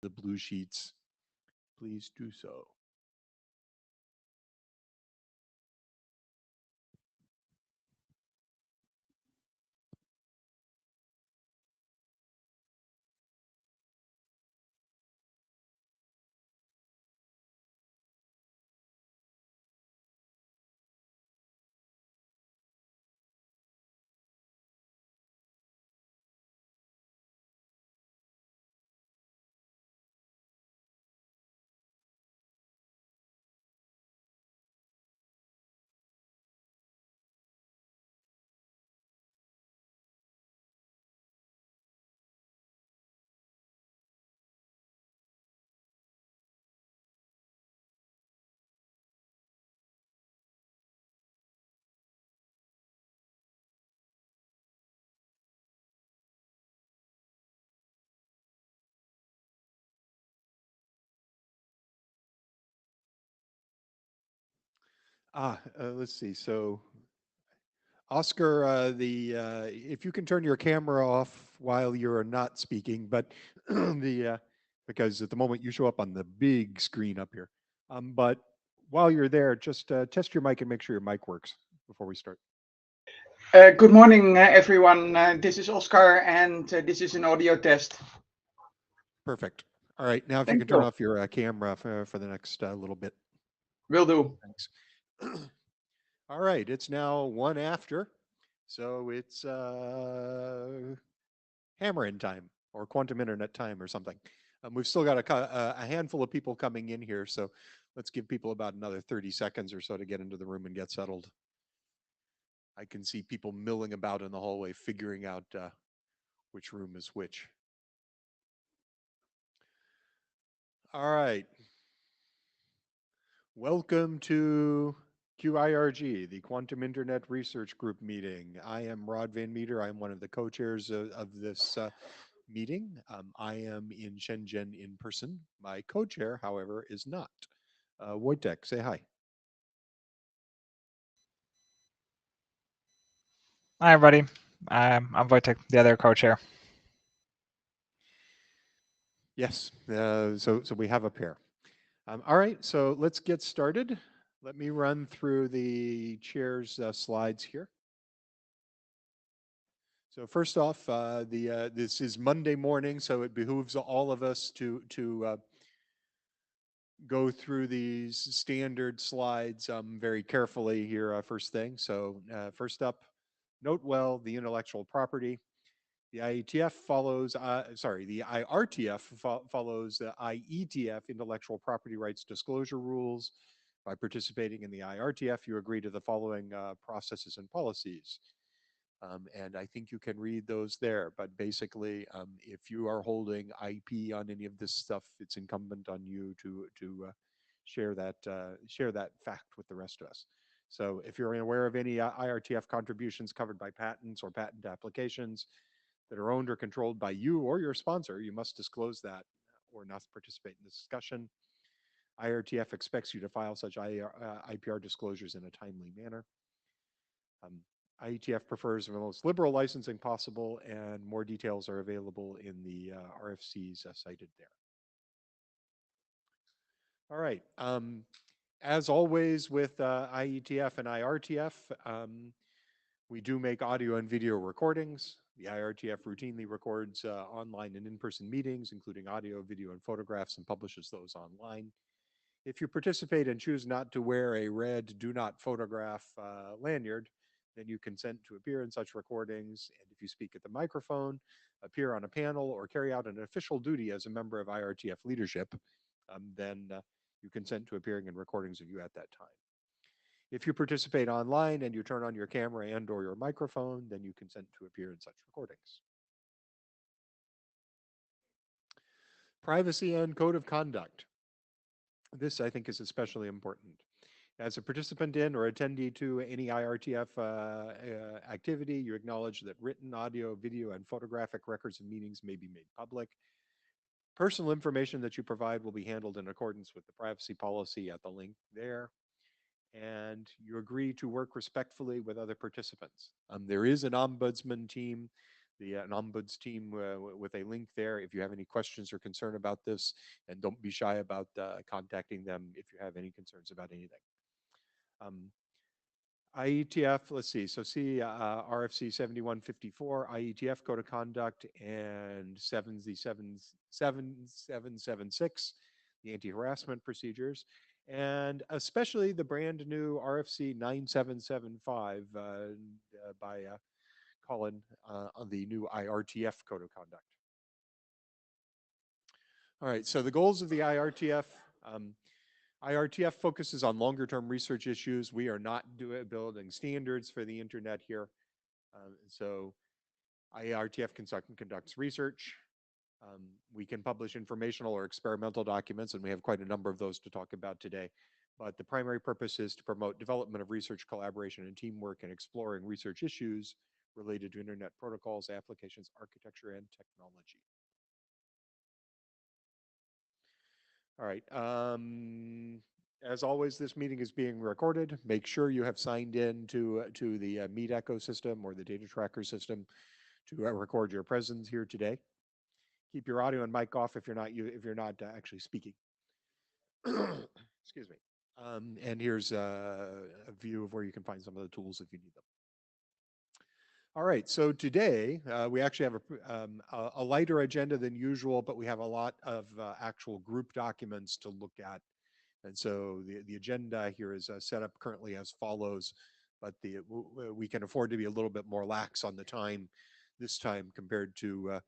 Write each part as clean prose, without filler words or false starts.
the blue sheets, please do so. Let's see. So, Oscar, if you can turn your camera off while you're not speaking, but the because at the moment you show up on the big screen up here. But while you're there, just test your mic and make sure your mic works before we start. Good morning, everyone. This is Oscar, and this is an audio test. Perfect. All right. Now, if you Thank can turn you. off your camera for the next little bit. Will do. Thanks. All right. It's now 1 after. So it's hammer-in time or quantum internet time or something. We've still got a handful of people coming in here. So let's give people about another 30 seconds or so to get into the room and get settled. I can see people milling about in the hallway, figuring out which room is which. All right. Welcome to QIRG, the Quantum Internet Research Group meeting. I am Rod Van Meter. I'm one of the co-chairs of this meeting. I am in Shenzhen in person. My co-chair, however, is not. Wojtek, say hi. Hi, everybody. I'm Wojtek, the other co-chair. Yes, so we have a pair. All right, so let's get started. Let me run through the chair's slides here. So first off, this is Monday morning, so it behooves all of us to go through these standard slides very carefully here first thing. So first up, note well the intellectual property. The IETF follows, the IRTF follows the IETF intellectual property rights disclosure rules. By participating in the IRTF, you agree to the following processes and policies. And I think you can read those there. But basically, if you are holding IP on any of this stuff, it's incumbent on you to share that fact with the rest of us. So if you're aware of any IRTF contributions covered by patents or patent applications that are owned or controlled by you or your sponsor, you must disclose that or not participate in the discussion. IRTF expects you to file such IPR disclosures in a timely manner. IETF prefers the most liberal licensing possible, and more details are available in the RFCs cited there. All right. As always with IETF and IRTF, we do make audio and video recordings. The IRTF routinely records online and in-person meetings, including audio, video, and photographs, and publishes those online. If you participate and choose not to wear a red "Do Not Photograph" lanyard, then you consent to appear in such recordings. And if you speak at the microphone, appear on a panel, or carry out an official duty as a member of IRTF leadership, then you consent to appearing in recordings of you at that time. If you participate online and you turn on your camera and or your microphone, then you consent to appear in such recordings. Privacy and code of conduct. This, I think, is especially important. As a participant in or attendee to any IRTF activity, you acknowledge that written, audio, video, and photographic records of meetings may be made public. Personal information that you provide will be handled in accordance with the privacy policy at the link there. And you agree to work respectfully with other participants. There is an ombudsman team an ombuds team with a link there if you have any questions or concern about this, and don't be shy about contacting them if you have any concerns about anything. IETF, let's see, so see RFC 7154, IETF Code of Conduct, and 7776, the anti-harassment procedures, and especially the brand new RFC 9775 by Colin on the new IRTF Code of Conduct. All right, so the goals of the IRTF. IRTF focuses on longer term research issues. We are not building standards for the internet here. So IRTF conducts research. We can publish informational or experimental documents, and we have quite a number of those to talk about today. But the primary purpose is to promote development of research collaboration and teamwork and exploring research issues related to internet protocols, applications, architecture, and technology. All right. As always, this meeting is being recorded. Make sure you have signed in to the Meet ecosystem or the data tracker system to record your presence here today. Keep your audio and mic off if you're not actually speaking. Excuse me. And here's a view of where you can find some of the tools if you need them. All right, so today we actually have a lighter agenda than usual, but we have a lot of actual group documents to look at. And so the agenda here is set up currently as follows, but we can afford to be a little bit more lax on the time this time compared to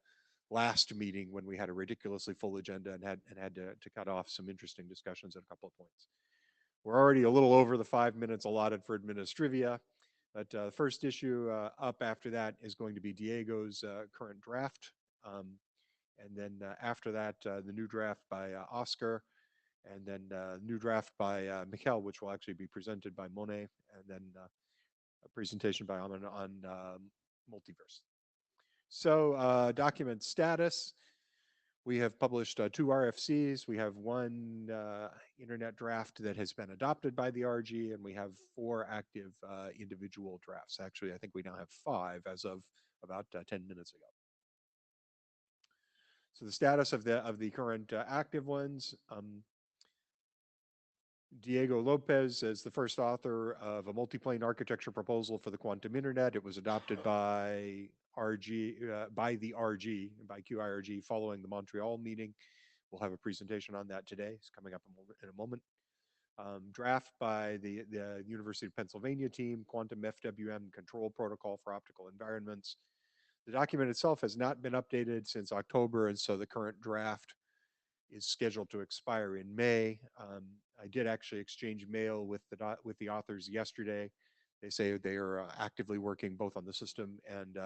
last meeting when we had a ridiculously full agenda and had to cut off some interesting discussions at a couple of points. We're already a little over the 5 minutes allotted for administrivia. But the first issue up after that is going to be Diego's current draft. And then after that, the new draft by Oscar, and then new draft by Mikkel, which will actually be presented by Monet, and then a presentation by Aman on multiverse. So document status. We have published 2 RFCs. We have 1 internet draft that has been adopted by the RG, and we have 4 active individual drafts. Actually, I think we now have 5 as of about 10 minutes ago. So the status of the current active ones. Diego Lopez is the first author of a multiplane architecture proposal for the quantum internet. It was adopted by the RG, by QIRG, following the Montreal meeting. We'll have a presentation on that today. It's coming up in a moment. Draft by the University of Pennsylvania team, Quantum FWM Control Protocol for Optical Environments. The document itself has not been updated since October, and so the current draft is scheduled to expire in May. I did actually exchange mail with the authors yesterday. They say they are actively working both on the system and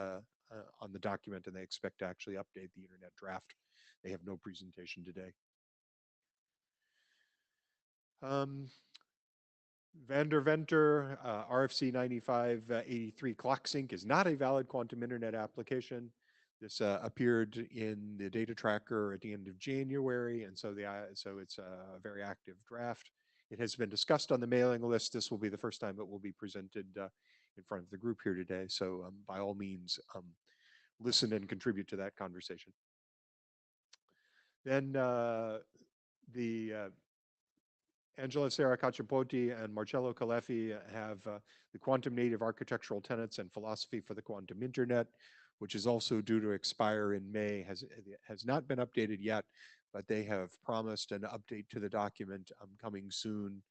on the document, and they expect to actually update the internet draft. They have no presentation today. Vander Venter, RFC 9583 clock sync is not a valid quantum internet application. This appeared in the data tracker at the end of January, and so it's a very active draft. It has been discussed on the mailing list. This will be the first time it will be presented in front of the group here today. So by all means, listen and contribute to that conversation. Then Angela Serra Cacciapotti and Marcello Calefi have the quantum native architectural tenets and philosophy for the quantum internet, which is also due to expire in May, has not been updated yet, but they have promised an update to the document coming soon,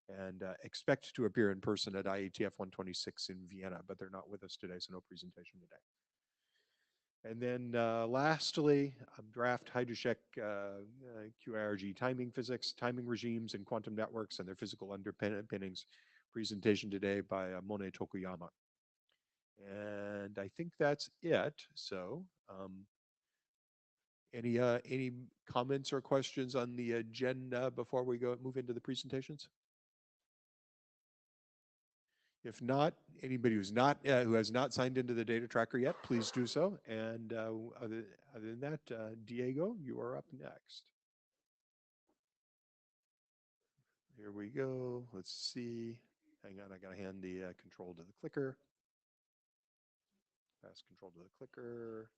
and expect to appear in person at IETF 126 in Vienna, but they're not with us today, so no presentation today. And then lastly, draft Hydroshek QIRG timing physics, timing regimes in quantum networks and their physical underpinnings, presentation today by Monet Tokuyama. And I think that's it. So any comments or questions on the agenda before we move into the presentations? If not, anybody who has not signed into the data tracker yet, please do so. And other than that, Diego, you are up next. Here we go. Let's see. Hang on, I gotta hand the control to the clicker. Pass control to the clicker.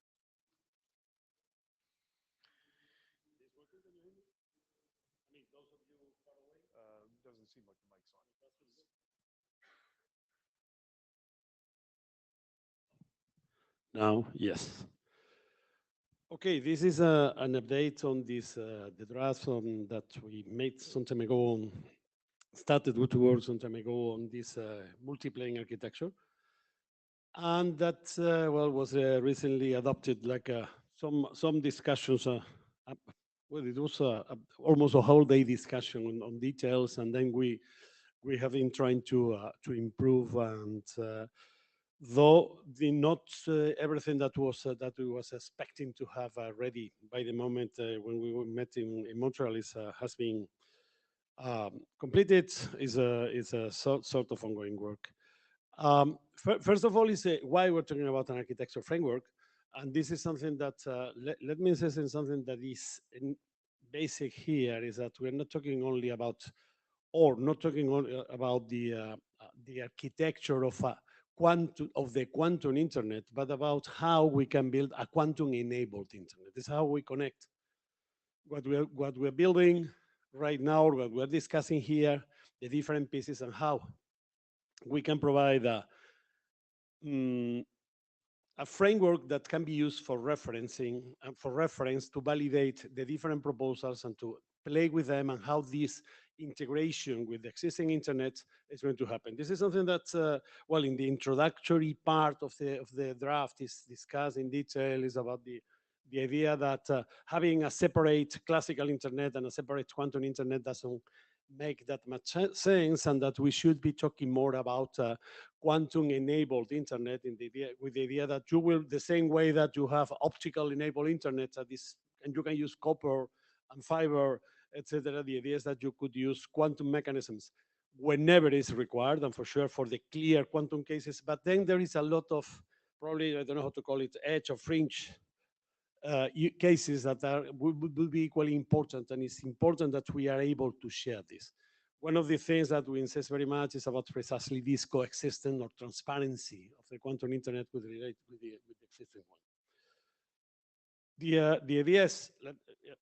Doesn't seem like the mic's on. Now, yes. Okay, this is an update on this the draft that we made some time ago. Started to work some time ago on this multi-plane architecture, and that well was recently adopted. Like some discussions. Well, it was almost a whole day discussion on details, and then we have been trying to improve and. Though not everything that we was expecting to have ready by the moment when we met in Montreal has been completed. Is a sort of ongoing work. First of all, is why we're talking about an architecture framework, and this is something that let me say something that is basic here is that we're not talking only about, or not talking only about the architecture of the quantum internet, but about how we can build a quantum-enabled internet. This is how we connect what we're building right now, what we're discussing here, the different pieces, and how we can provide a framework that can be used for referencing and for reference to validate the different proposals and to play with them, and how this integration with the existing internet is going to happen. This is something that, well, in the introductory part of the draft is discussed in detail. Is about the idea that having a separate classical internet and a separate quantum internet doesn't make that much sense, and that we should be talking more about quantum-enabled internet with the idea that you will, the same way that you have optical-enabled internet, and you can use copper and fiber, etc. The idea is that you could use quantum mechanisms whenever it is required, and for sure for the clear quantum cases. But then there is a lot of, probably, I don't know how to call it, edge or fringe cases that will be equally important, and it's important that we are able to share this. One of the things that we insist very much is about precisely this coexistence or transparency of the quantum internet with the existing one. The idea is,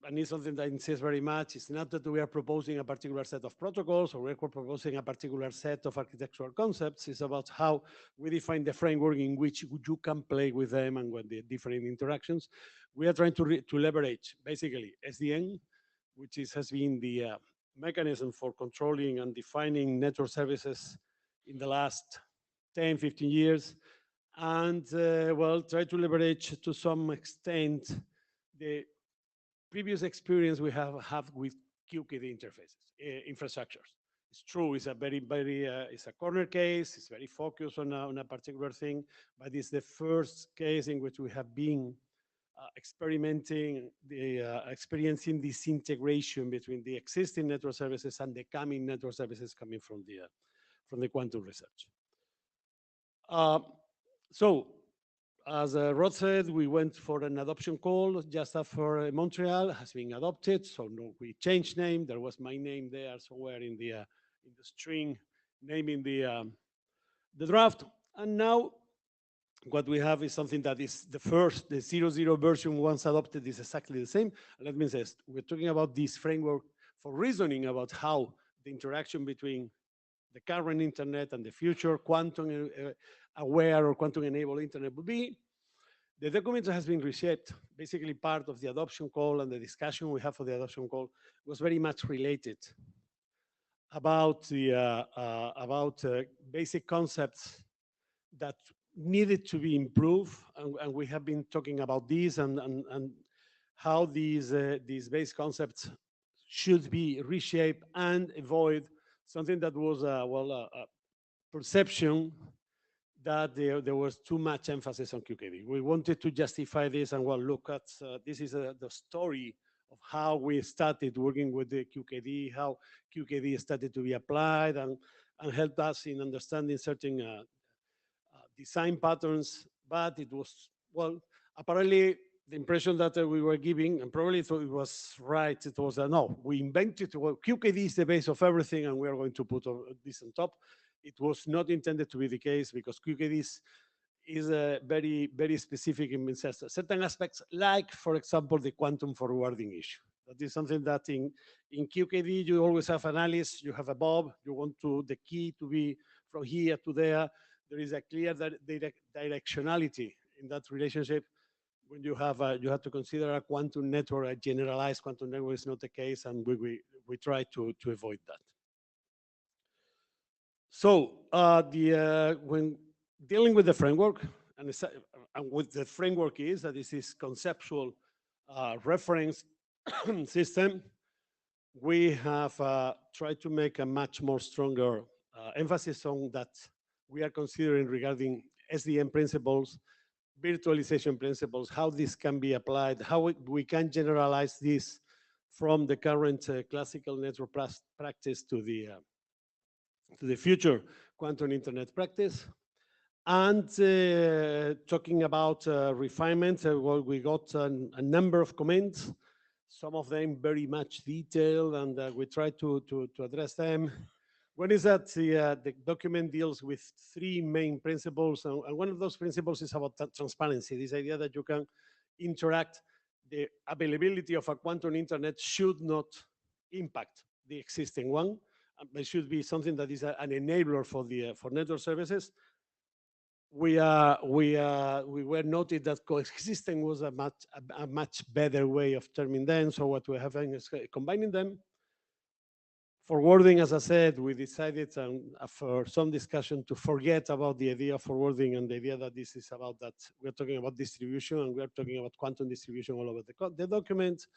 and it's something that I insist very much, is not that we are proposing a particular set of protocols or we're proposing a particular set of architectural concepts. It's about how we define the framework in which you can play with them and with the different interactions. We are trying to leverage basically SDN, which has been the mechanism for controlling and defining network services in the last 10, 15 years. And well, try to leverage to some extent the previous experience we have with QKD interfaces, infrastructures. It's true, it's a it's a corner case, it's very focused on a particular thing, but it's the first case in which we have been experiencing this integration between the existing network services and the coming network services coming from the quantum research. So, as Rod said, we went for an adoption call just after Montreal has been adopted. So no, we changed name. There was my name there somewhere in the string naming the draft. And now what we have is something that is the 0.0 version once adopted is exactly the same. Let me say, we're talking about this framework for reasoning about how the interaction between the current internet and the future quantum aware or quantum enabled internet would be. The document has been reshaped. Basically, part of the adoption call and the discussion we have for the adoption call was very much related about the basic concepts that needed to be improved, and we have been talking about these and how these base concepts should be reshaped and avoid something that was a perception that there was too much emphasis on QKD. We wanted to justify this, and well, look at this is the story of how we started working with the QKD, how QKD started to be applied, and helped us in understanding certain design patterns. But it was, well, apparently the impression that we were giving, and probably thought it was right, it was no, we invented, well, QKD is the base of everything, and we are going to put this on top. It was not intended to be the case, because QKD is very, very specific in certain aspects, like, for example, the quantum forwarding issue. That is something that in QKD, you always have an Alice, you have a Bob, you want the key to be from here to there. There is a clear directionality in that relationship. When you have to consider a quantum network, a generalized quantum network is not the case, and we try to avoid that. So when dealing with the framework, and with the framework is that this is conceptual reference system, we have tried to make a much more stronger emphasis on that we are considering regarding SDN principles, virtualization principles, how this can be applied, how we can generalize this from the current classical network practice to the future quantum internet practice. And talking about refinement, well, we got a number of comments, some of them very much detailed, and we try to address them. One is that the document deals with three main principles, and one of those principles is about transparency, this idea that you can interact. The availability of a quantum internet should not impact the existing one. It should be something that is an enabler for network services. We were noted that coexisting was a much better way of terming them. So what we're having is combining them. Forwarding, as I said, we decided after some discussion to forget about the idea of forwarding and the idea that this is about that we're talking about distribution and we're talking about quantum distribution all over the document,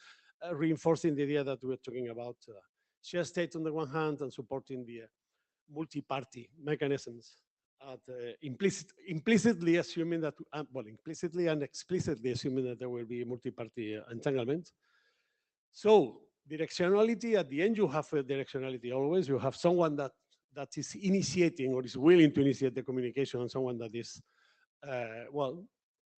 reinforcing the idea that we're talking about shared state on the one hand and supporting the multi-party mechanisms. Implicitly assuming that, well, implicitly and explicitly assuming that there will be multi-party entanglement. So directionality, at the end, you have a directionality always. You have someone that is initiating or is willing to initiate the communication, and someone that is, well,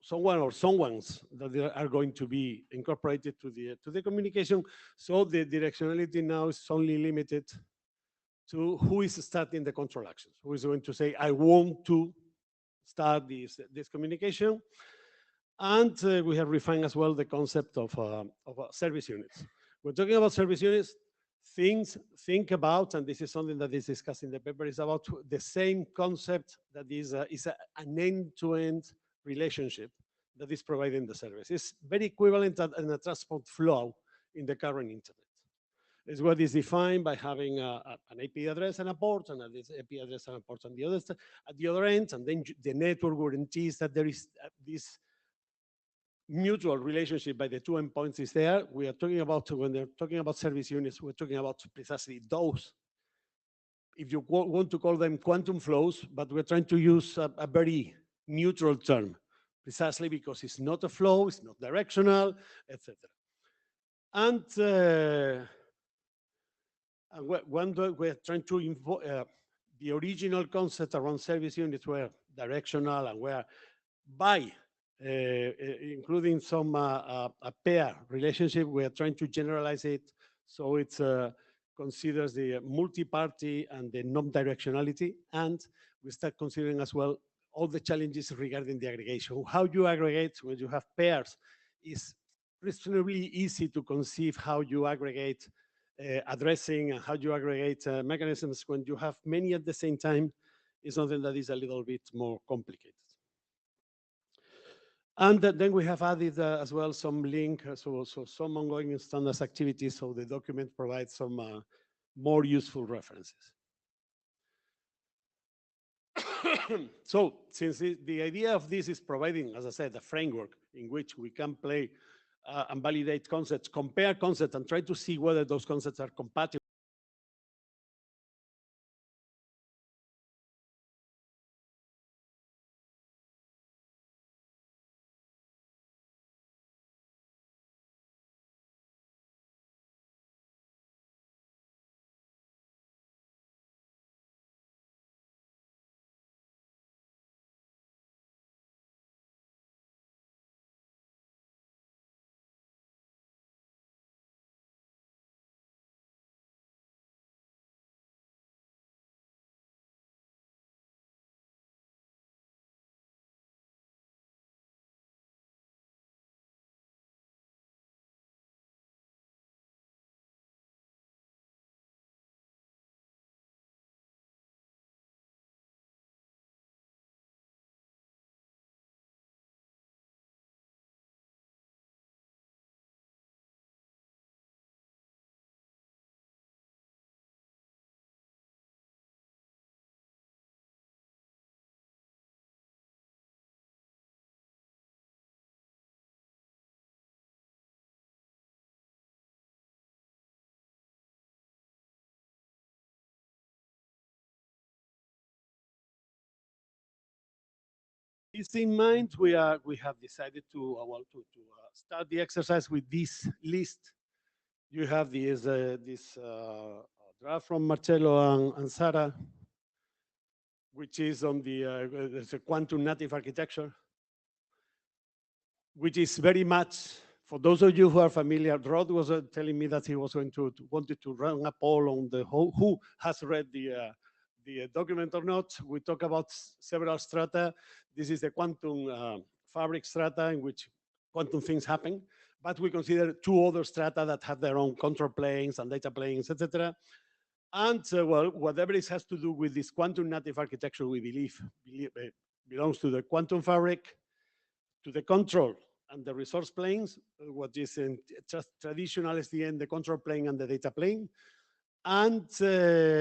someone or someones that are going to be incorporated to the communication. So the directionality now is only limited to who is starting the control actions, who is going to say, I want to start this communication. And we have refined as well the concept of service units. We're talking about service units, think about, and this is something that is discussed in the paper, is about the same concept that is an end-to-end relationship that is providing the service. It's very equivalent in a transport flow in the current internet. Is what is defined by having an IP address and a port, and this IP address and a port on at the other end, and then the network guarantees that there is this mutual relationship by the two endpoints is there. We are talking about, when they're talking about service units, we're talking about precisely those. If you want to call them quantum flows, but we're trying to use a very neutral term, precisely because it's not a flow, it's not directional, etc. And we're trying to invoke the original concept around service units were directional and were by including some a pair relationship. We are trying to generalize it so it considers the multi-party and the non-directionality, and we start considering as well all the challenges regarding the aggregation. How you aggregate when you have pairs is reasonably easy to conceive how you aggregate addressing and how you aggregate mechanisms. When you have many at the same time, is something that is a little bit more complicated. And then we have added as well some link, so some ongoing standards activities, so the document provides some more useful references. So since the idea of this is providing, as I said, a framework in which we can play and validate concepts, compare concepts, and try to see whether those concepts are compatible this in mind, we have decided to start the exercise with this list. You have this draft from Marcello and Sara, which is on there's a quantum native architecture, which is very much, for those of you who are familiar, Rod was telling me that he was going to wanted to run a poll on the who has read the document or not. We talk about several strata. This is the quantum fabric strata in which quantum things happen, but we consider two other strata that have their own control planes and data planes, etc. And well, whatever it has to do with this quantum native architecture, we believe belongs to the quantum fabric, to the control and the resource planes, what is in traditional SDN, the control plane and the data plane. And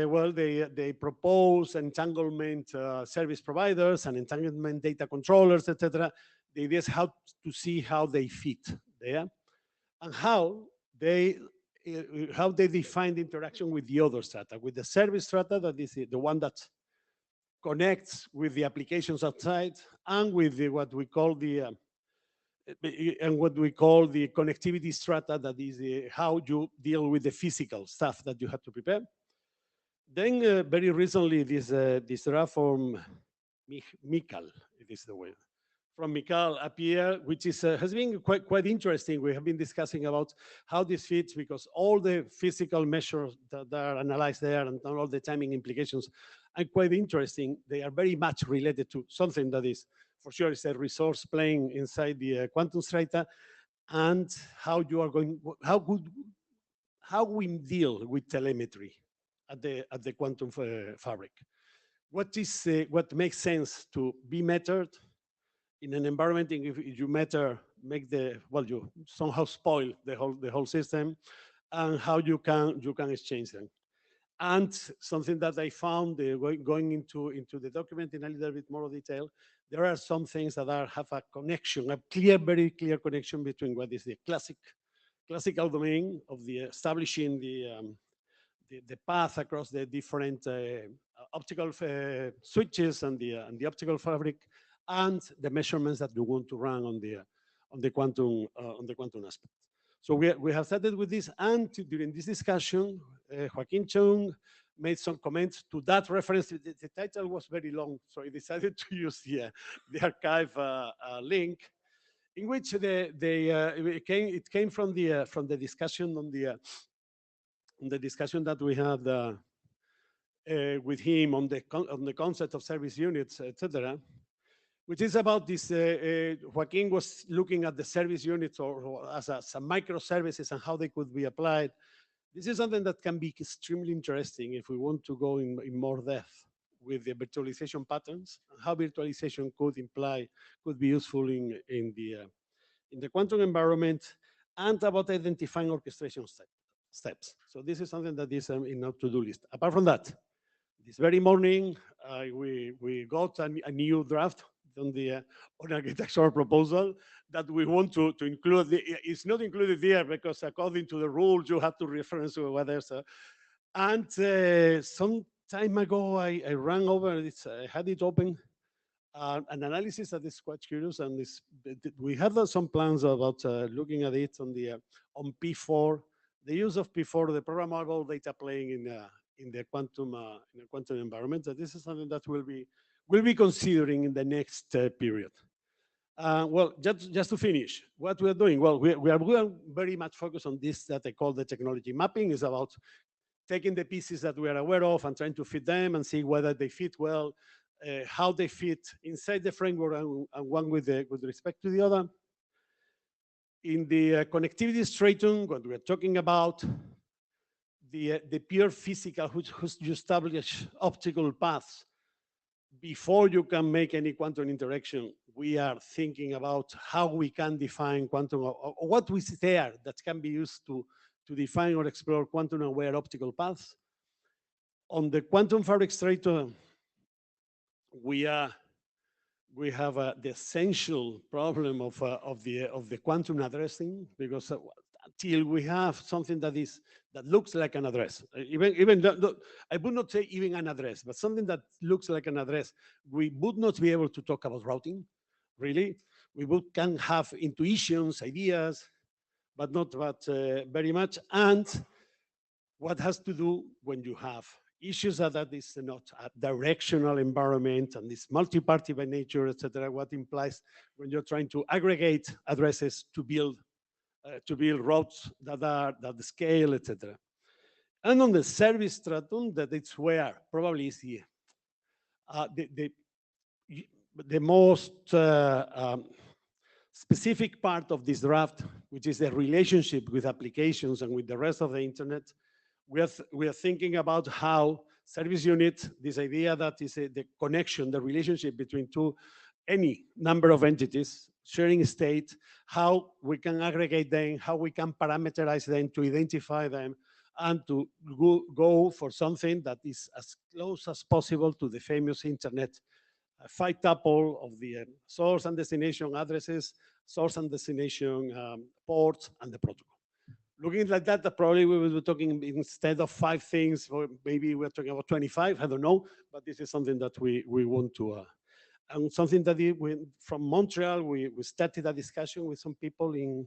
well, they propose entanglement service providers and entanglement data controllers, etc. The idea is how to see how they fit there and how they define the interaction with the other strata, with the service strata, that is the one that connects with the applications outside, and with what we call the connectivity strata, that is how you deal with the physical stuff that you have to prepare. Then very recently, this draft from Mikal, it is the way, from Mikal appeared, which is has been quite interesting. We have been discussing about how this fits, because all the physical measures that are analyzed there and all the timing implications are quite interesting. They are very much related to something that is, for sure, is a resource plane inside the quantum strata, and how you are going, how we deal with telemetry at the quantum fabric. What makes sense to be measured in an environment in if you make you somehow spoil the whole system, and how you can exchange them. And something that I found going into the document in a little bit more detail, there are some things that have a connection, a very clear connection between what is the classical domain of the establishing the path across the different optical switches and the optical fabric, and the measurements that you want to run on the quantum aspect. So we have started with this, and during this discussion, Joaquin Chung made some comments to that reference. The title was very long, so I decided to use the archive link, in which it came from the discussion on the discussion that we had with him on the concept of service units, etc., which is about this. Joaquin was looking at the service units or as some microservices and how they could be applied. This is something that can be extremely interesting if we want to go in more depth with the virtualization patterns, and how virtualization could be useful in the quantum environment, and about identifying orchestration steps. So this is something that is in our to-do list. Apart from that, this very morning, we got a new draft on the architectural proposal that we want to include. It's not included there because according to the rules, you have to reference to whether and some time ago, I ran over this, I had it open, an analysis that is quite curious, and we have some plans about looking at it on P4, the use of P4, the programmable data plane in the quantum environment. So this is something that we'll be considering in the next period. Well, just to finish, what we are doing, well, we are very much focused on this that I call the technology mapping. Is about taking the pieces that we are aware of and trying to fit them and see whether they fit well, how they fit inside the framework, and one with respect to the other. In the connectivity stratum, what we are talking about, the pure physical, which you establish optical paths before you can make any quantum interaction. We are thinking about how we can define quantum, or what we see there that can be used to define or explore quantum aware optical paths. On the quantum fabric stratum, we have the essential problem of the quantum addressing, because until we have something that looks like an address, I would not say even an address, but something that looks like an address, we would not be able to talk about routing. really. Can have intuitions, ideas, but not very much. And what has to do when you have issues that is not a directional environment and is multi-party by nature, etc. What implies when you're trying to aggregate addresses to build routes that scale, etc. And on the service stratum, that it's where probably is the most specific part of this draft, which is the relationship with applications and with the rest of the internet. We are thinking about how service unit, this idea that is the connection, the relationship between any number of entities, sharing state, how we can aggregate them, how we can parameterize them to identify them, and to go for something that is as close as possible to the famous internet 5-tuple of the source and destination addresses, source and destination ports, and the protocol. Looking like that, probably we will be talking instead of 5 things, or maybe we're talking about 25, I don't know, but this is something that we want to, and something that from Montreal, we started a discussion with some people in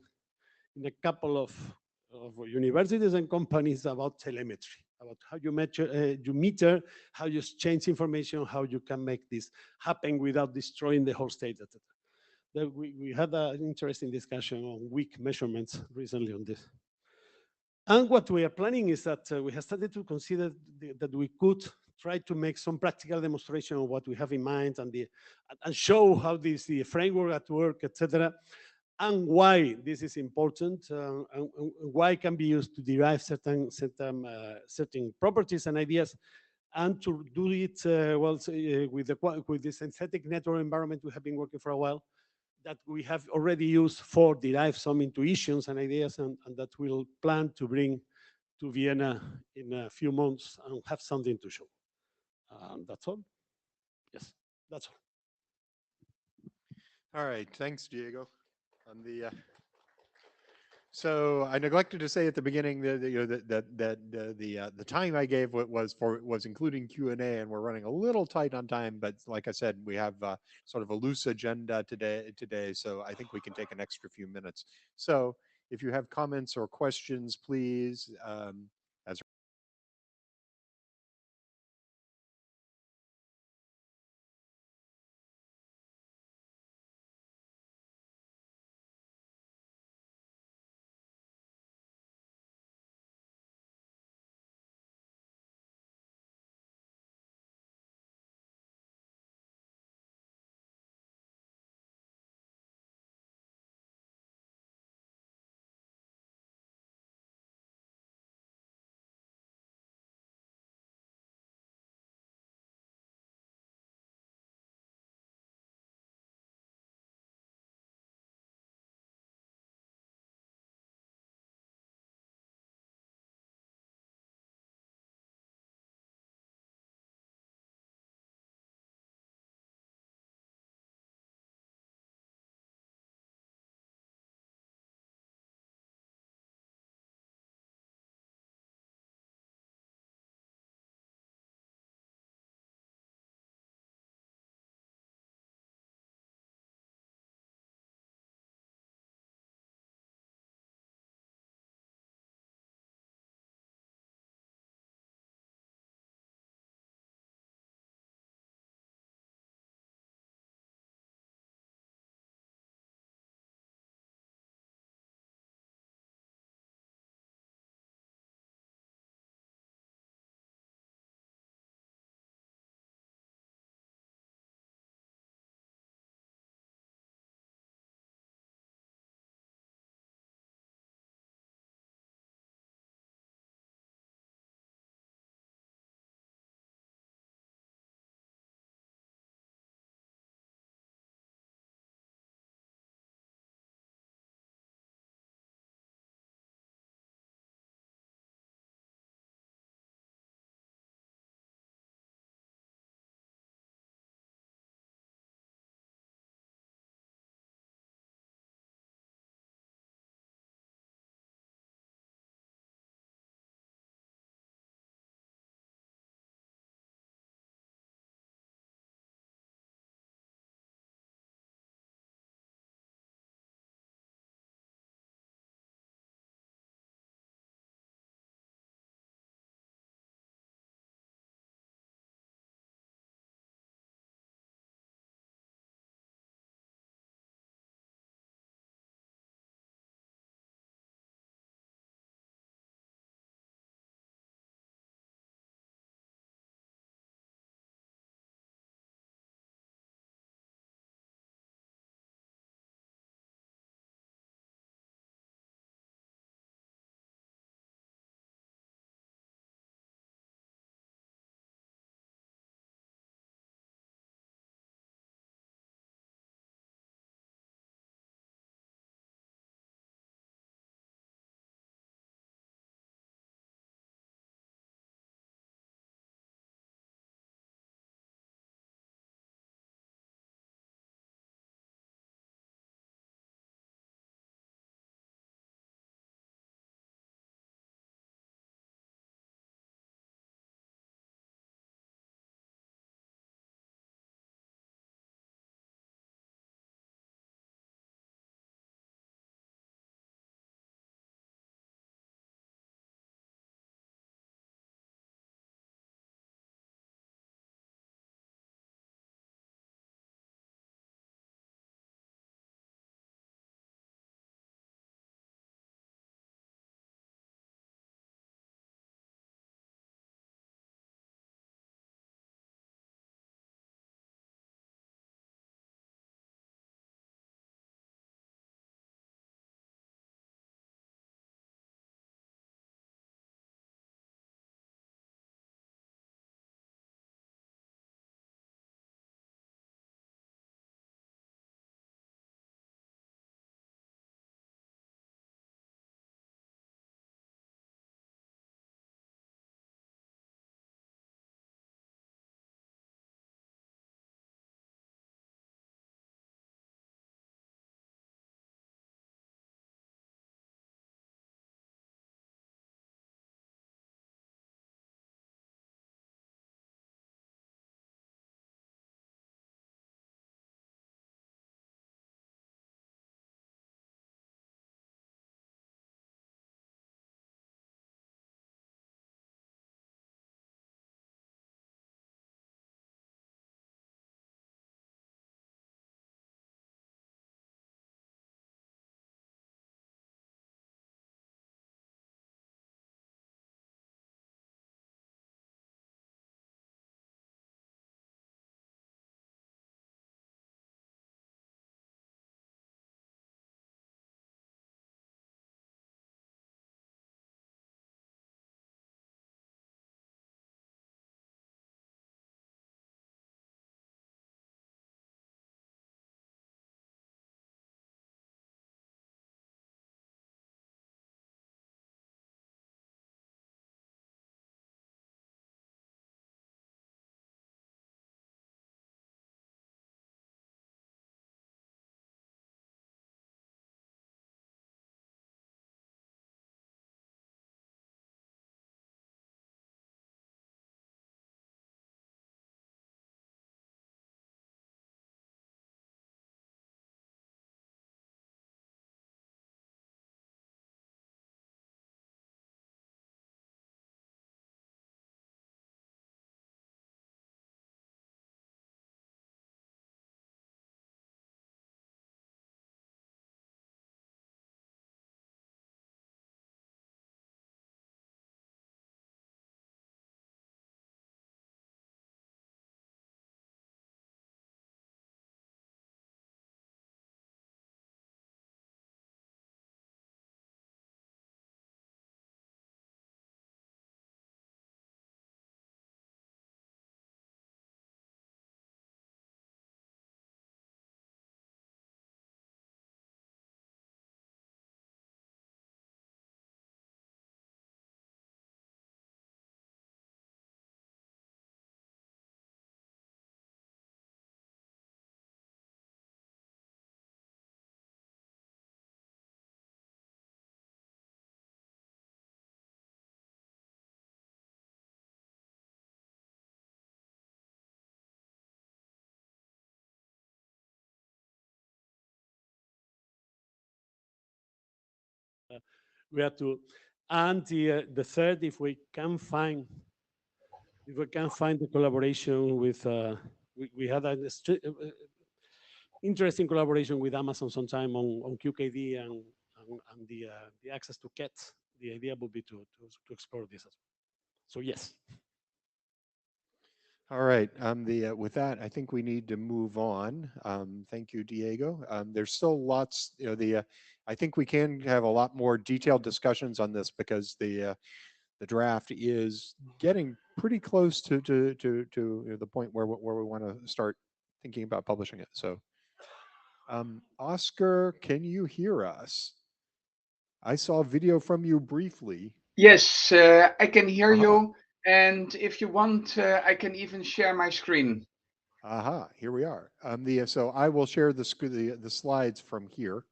a couple of universities and companies about telemetry, about how you meter, how you exchange information, how you can make this happen without destroying the whole state, etc. We had an interesting discussion on weak measurements recently on this. And what we are planning is that we have started to consider that we could try to make some practical demonstration of what we have in mind and show how the framework at work, etc., and why this is important, and why it can be used to derive certain properties and ideas, and to do it with the synthetic network environment we have been working for a while, that we have already used for derive some intuitions and ideas, and that we'll plan to bring to Vienna in a few months and have something to show. That's all. Yes, that's all. All right, thanks, Diego. On the so I neglected to say at the beginning that the time I gave was including Q&A, and we're running a little tight on time. But like I said, we have sort of a loose agenda today, so I think we can take an extra few minutes. So if you have comments or questions, please, as we have to, and the third, if we can find the collaboration with, we had an interesting collaboration with Amazon sometime on QKD and the access to cats. The idea would be to explore this as well. So yes. All right. With that, I think we need to move on. Thank you, Diego. There's still lots. I think we can have a lot more detailed discussions on this because the draft is getting pretty close to the point where we want to start thinking about publishing it. So, Oscar, can you hear us? I saw a video from you briefly. Yes, I can hear you. And if you want, I can even share my screen. Aha, here we are. So I will share the slides from here.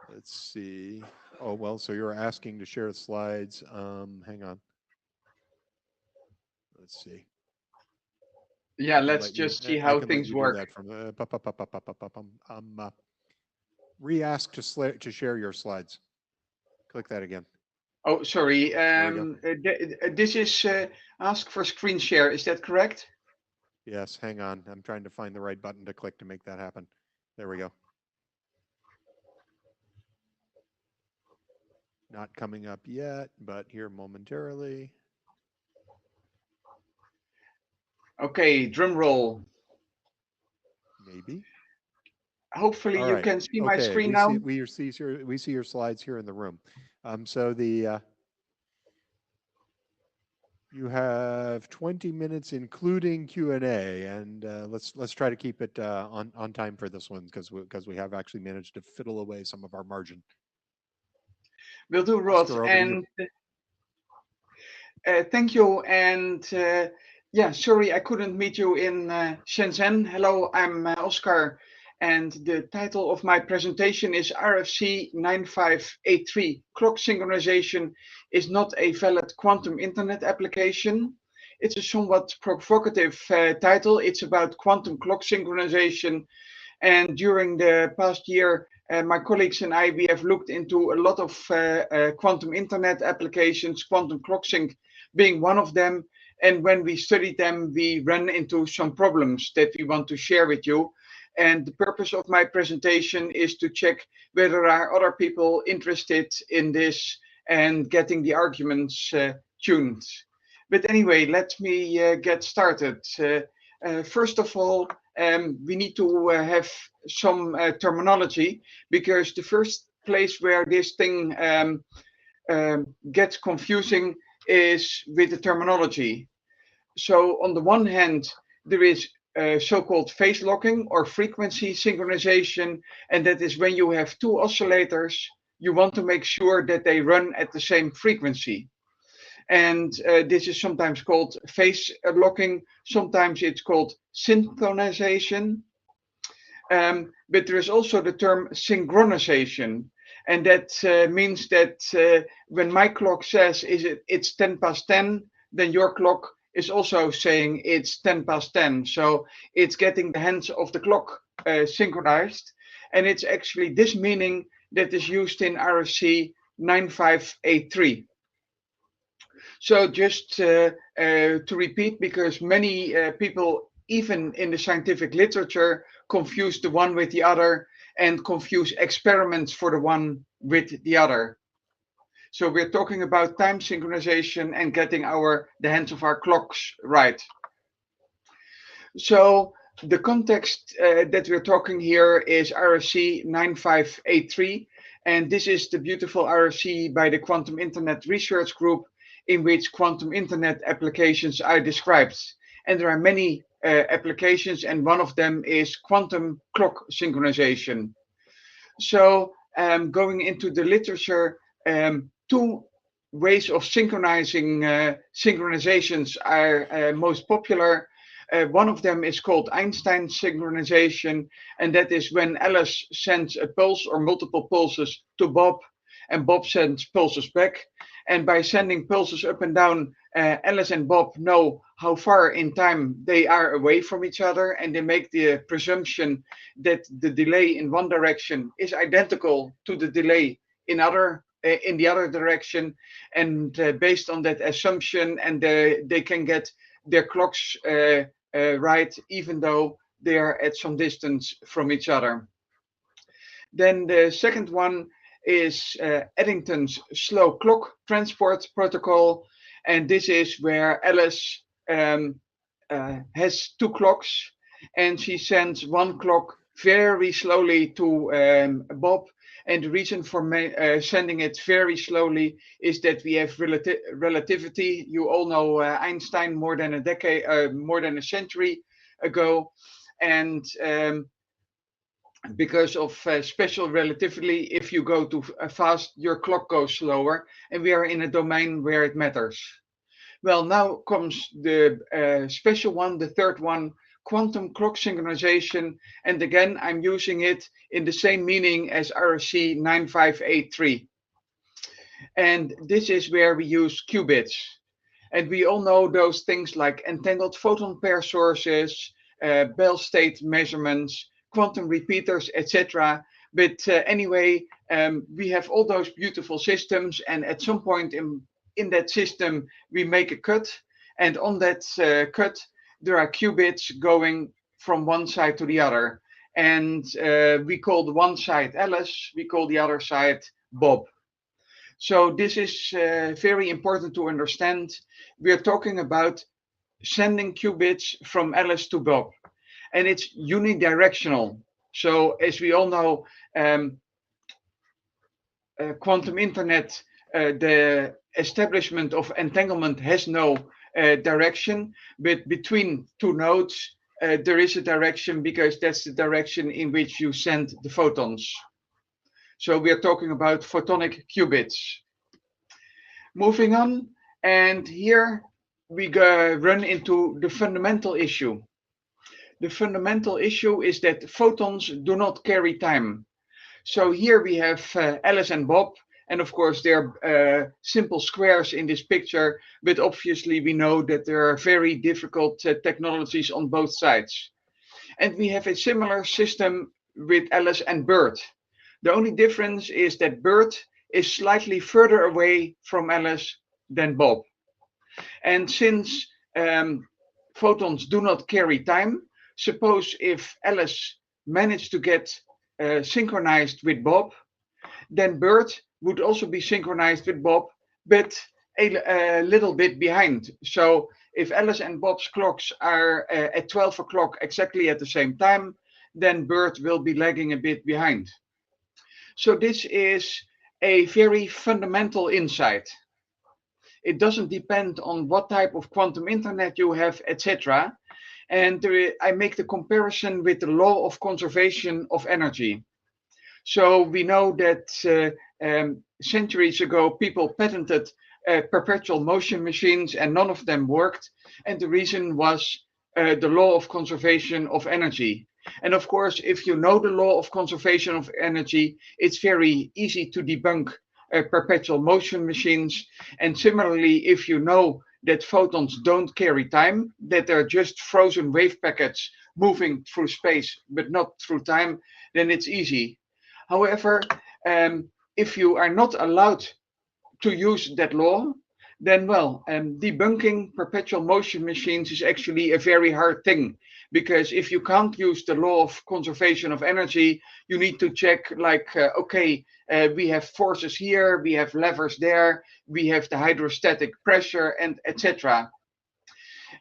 Let's see. Oh, well, so you're asking to share the slides. Hang on. Let's see. Yeah, let's just see how things work. Re-ask to share your slides. Click that again. Oh, sorry. This is ask for screen share. Is that correct? Yes, hang on. I'm trying to find the right button to click to make that happen. There we go. Not coming up yet, but here momentarily. Okay, drum roll. Maybe. Hopefully you can see my screen now. We see your slides here in the room. So you have 20 minutes, including Q&A, and let's try to keep it on time for this one because we have actually managed to fiddle away some of our margin. Will do, Rod. And thank you. And yeah, sorry I couldn't meet you in Shenzhen. Hello, I'm Oscar. And the title of my presentation is RFC 9583. Clock synchronization is not a valid quantum internet application. It's a somewhat provocative title. It's about quantum clock synchronization. And during the past year, my colleagues and I, we have looked into a lot of quantum internet applications, quantum clock sync being one of them. And when we studied them, we ran into some problems that we want to share with you. And the purpose of my presentation is to check whether there are other people interested in this and getting the arguments tuned. But anyway, let me get started. First of all, we need to have some terminology, because the first place where this thing gets confusing is with the terminology. So on the one hand, there is so-called phase locking or frequency synchronization, and that is when you have two oscillators, you want to make sure that they run at the same frequency. And this is sometimes called phase locking, sometimes it's called synchronization. But there is also the term synchronization, and that means that when my clock says it's 10 past 10, then your clock is also saying it's 10 past 10. So it's getting the hands of the clock synchronized. And it's actually this meaning that is used in RFC 9583. So just to repeat, because many people, even in the scientific literature, confuse the one with the other and confuse experiments for the one with the other. So we're talking about time synchronization and getting the hands of our clocks right. So the context that we're talking here is RFC 9583. And this is the beautiful RFC by the Quantum Internet Research Group, in which quantum internet applications are described. And there are many applications, and one of them is quantum clock synchronization. So going into the literature, two ways of synchronizing synchronizations are most popular. One of them is called Einstein synchronization, and that is when Alice sends a pulse or multiple pulses to Bob, and Bob sends pulses back. And by sending pulses up and down, Alice and Bob know how far in time they are away from each other, and they make the presumption that the delay in one direction is identical to the delay in the other direction. And based on that assumption, and they can get their clocks right, even though they are at some distance from each other. Then the second one is Eddington's slow clock transport protocol, and this is where Alice has two clocks, and she sends one clock very slowly to Bob. And the reason for sending it very slowly is that we have relativity. You all know Einstein more than a century ago, and because of special relativity, if you go too fast, your clock goes slower, and we are in a domain where it matters. Well, now comes the special one, the third one, quantum clock synchronization. And again, I'm using it in the same meaning as RFC 9583. And this is where we use qubits. And we all know those things like entangled photon pair sources, Bell state measurements, quantum repeaters, etc. But anyway, we have all those beautiful systems, and at some point in that system, we make a cut, and on that cut, there are qubits going from one side to the other. And we call the one side Alice, we call the other side Bob. So this is very important to understand. We are talking about sending qubits from Alice to Bob, and it's unidirectional. So as we all know, quantum internet, the establishment of entanglement has no direction, but between two nodes, there is a direction, because that's the direction in which you send the photons. So we are talking about photonic qubits. Moving on, and here we run into the fundamental issue. The fundamental issue is that photons do not carry time. So here we have Alice and Bob, and of course they're simple squares in this picture, but obviously we know that there are very difficult technologies on both sides. And we have a similar system with Alice and Bert. The only difference is that Bert is slightly further away from Alice than Bob. And since photons do not carry time, suppose if Alice managed to get synchronized with Bob, then Bert would also be synchronized with Bob, but a little bit behind. So if Alice and Bob's clocks are at 12 o'clock exactly at the same time, then Bert will be lagging a bit behind. So this is a very fundamental insight. It doesn't depend on what type of quantum internet you have, etc. And I make the comparison with the law of conservation of energy. So we know that centuries ago, people patented perpetual motion machines, and none of them worked. And the reason was the law of conservation of energy. And of course, if you know the law of conservation of energy, it's very easy to debunk perpetual motion machines. And similarly, if you know that photons don't carry time, that they're just frozen wave packets moving through space, but not through time, then it's easy. However, if you are not allowed to use that law, then well, debunking perpetual motion machines is actually a very hard thing, because if you can't use the law of conservation of energy, you need to check like, okay, we have forces here, we have levers there, we have the hydrostatic pressure, and etc.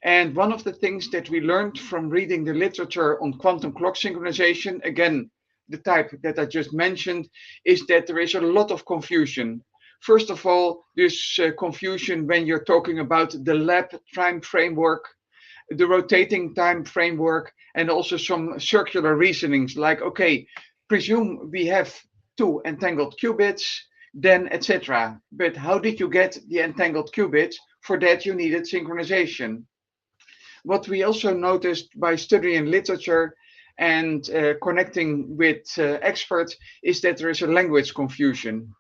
And one of the things that we learned from reading the literature on quantum clock synchronization, again, the type that I just mentioned, is that there is a lot of confusion. First of all, there's confusion when you're talking about the lab time framework, the rotating time framework, and also some circular reasonings like, okay, presume we have two entangled qubits, then etc. But how did you get the entangled qubits? For that, you needed synchronization. What we also noticed by studying literature and connecting with experts is that there is a language confusion.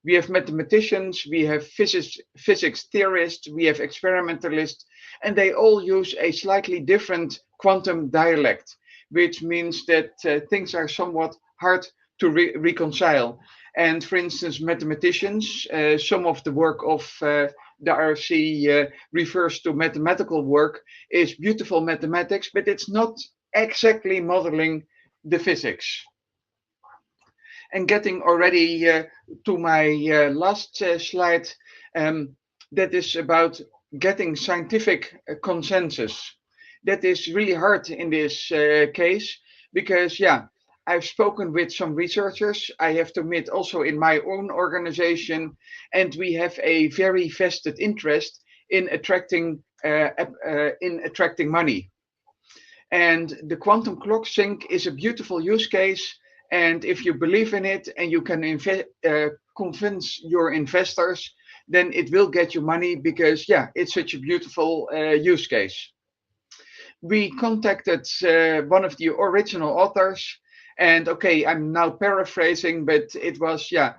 We have mathematicians, we have physics theorists, we have experimentalists, and they all use a slightly different quantum dialect, which means that things are somewhat hard to reconcile. And for instance, mathematicians, some of the work of the RFC refers to mathematical work, is beautiful mathematics, but it's not exactly modeling the physics. And getting already to my last slide, that is about getting scientific consensus. That is really hard in this case because, yeah, I've spoken with some researchers. I have to admit, also in my own organization, and we have a very vested interest in attracting money. And the quantum clock sync is a beautiful use case. And if you believe in it and you can convince your investors, then it will get you money because, yeah, it's such a beautiful use case. We contacted one of the original authors, and okay, I'm now paraphrasing, but it was, yeah,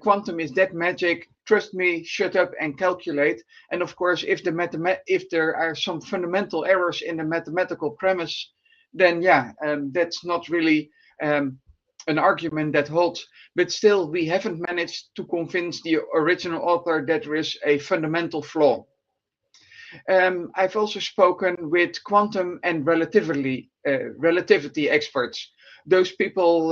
quantum is that magic. Trust me, shut up and calculate. And of course, if there are some fundamental errors in the mathematical premise, then yeah, that's not really an argument that holds. But still, we haven't managed to convince the original author that there is a fundamental flaw. I've also spoken with quantum and relativity experts. Those people,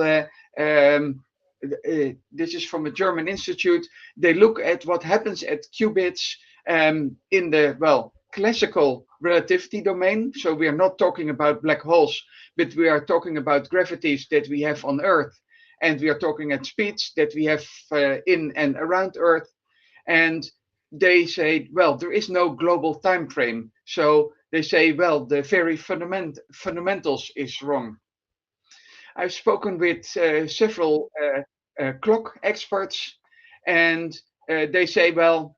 this is from a German institute, they look at what happens at qubits in the, well, classical relativity domain. So we are not talking about black holes, but we are talking about gravities that we have on Earth. And we are talking at speeds that we have in and around Earth. And they say, well, there is no global time frame. So they say, well, the very fundamentals is wrong. I've spoken with several clock experts, and they say, well,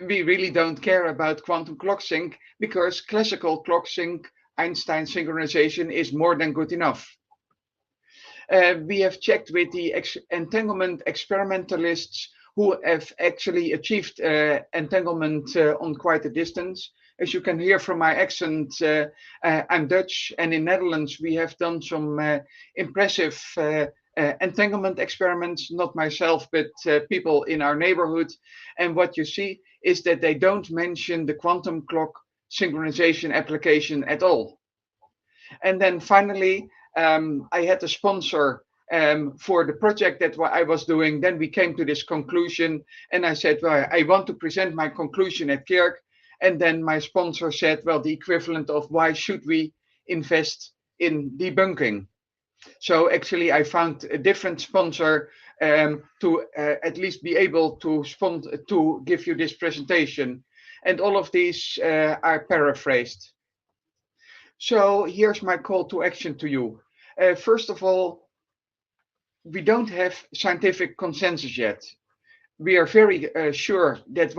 we really don't care about quantum clock sync because classical clock sync, Einstein synchronization is more than good enough. We have checked with the entanglement experimentalists who have actually achieved entanglement on quite a distance. As you can hear from my accent, I'm Dutch, and in Netherlands we have done some impressive entanglement experiments, not myself, but people in our neighborhood. And what you see is that they don't mention the quantum clock synchronization application at all. And then finally, I had a sponsor for the project that I was doing. Then we came to this conclusion, and I said, well, I want to present my conclusion at QIRG. And then my sponsor said, well, the equivalent of why should we invest in debunking? So actually, I found a different sponsor to at least be able to give you this presentation. And all of these are paraphrased. So here's my call to action to you. First of all, we don't have scientific consensus yet. We are very sure that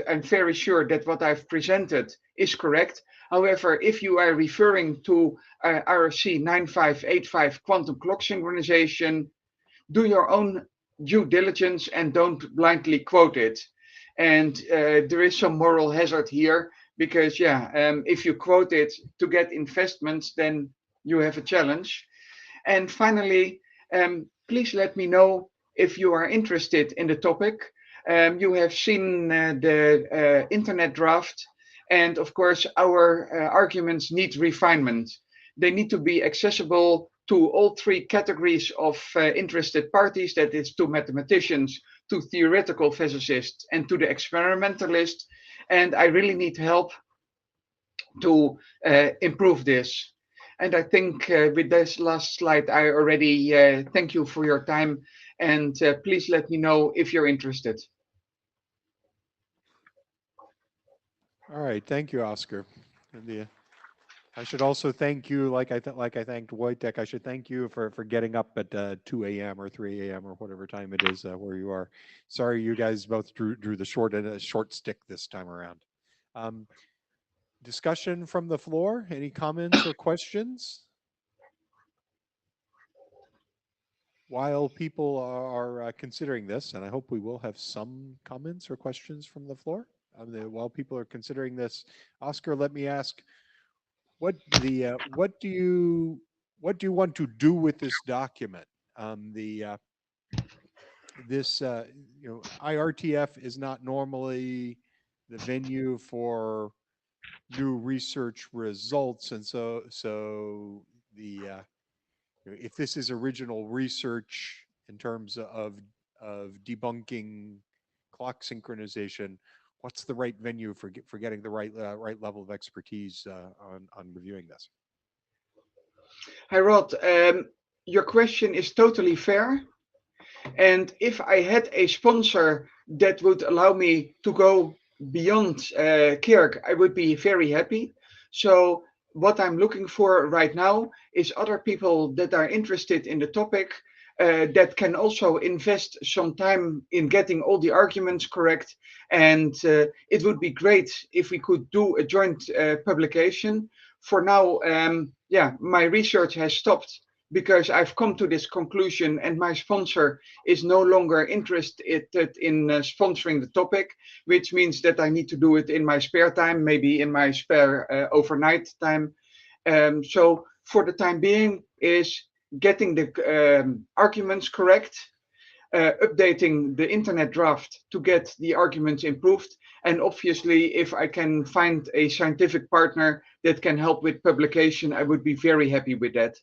I'm very sure that what I've presented is correct. However, if you are referring to RFC 9585 quantum clock synchronization, do your own due diligence and don't blindly quote it. And there is some moral hazard here because, yeah, if you quote it to get investments, then you have a challenge. And finally, please let me know if you are interested in the topic. You have seen the internet draft, and of course, our arguments need refinement. They need to be accessible to all three categories of interested parties, that is, to mathematicians, to theoretical physicists, and to the experimentalists. And I really need help to improve this. And I think with this last slide, I already thank you for your time. And please let me know if you're interested. All right, thank you, Oscar. I should also thank you, like I thanked Wojtek. I should thank you for getting up at 2 a.m. or 3 a.m. or whatever time it is where you are. Sorry, you guys both drew the short stick this time around. Discussion from the floor. Any comments or questions? while people are considering this, and I hope we will have some comments or questions from the floor, while people are considering this, Oscar, let me ask, what do you want to do with this document? This IRTF is not normally the venue for new research results, and so if this is original research in terms of debunking clock synchronization, what's the right venue for getting the right level of expertise on reviewing this? Hi, Rod. Your question is totally fair. And if I had a sponsor that would allow me to go beyond QIRG, I would be very happy. So what I'm looking for right now is other people that are interested in the topic that can also invest some time in getting all the arguments correct. And it would be great if we could do a joint publication. For now, my research has stopped because I've come to this conclusion and my sponsor is no longer interested in sponsoring the topic, which means that I need to do it in my spare time, maybe in my spare overnight time. So for the time being is getting the arguments correct, updating the internet draft to get the arguments improved. And obviously, if I can find a scientific partner that can help with publication, I would be very happy with that.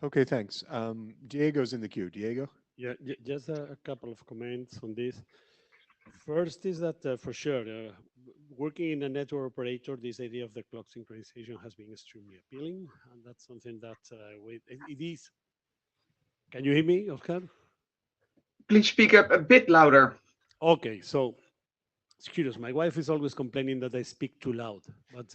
Okay, thanks. Diego's in the queue. Diego? Yeah, just a couple of comments on this. First is that for sure, working in a network operator, this idea of the clock synchronization has been extremely appealing, and that's something that it is. Can you hear me, Oscar? Please speak up a bit louder. Okay, so it's curious. My wife is always complaining that I speak too loud, but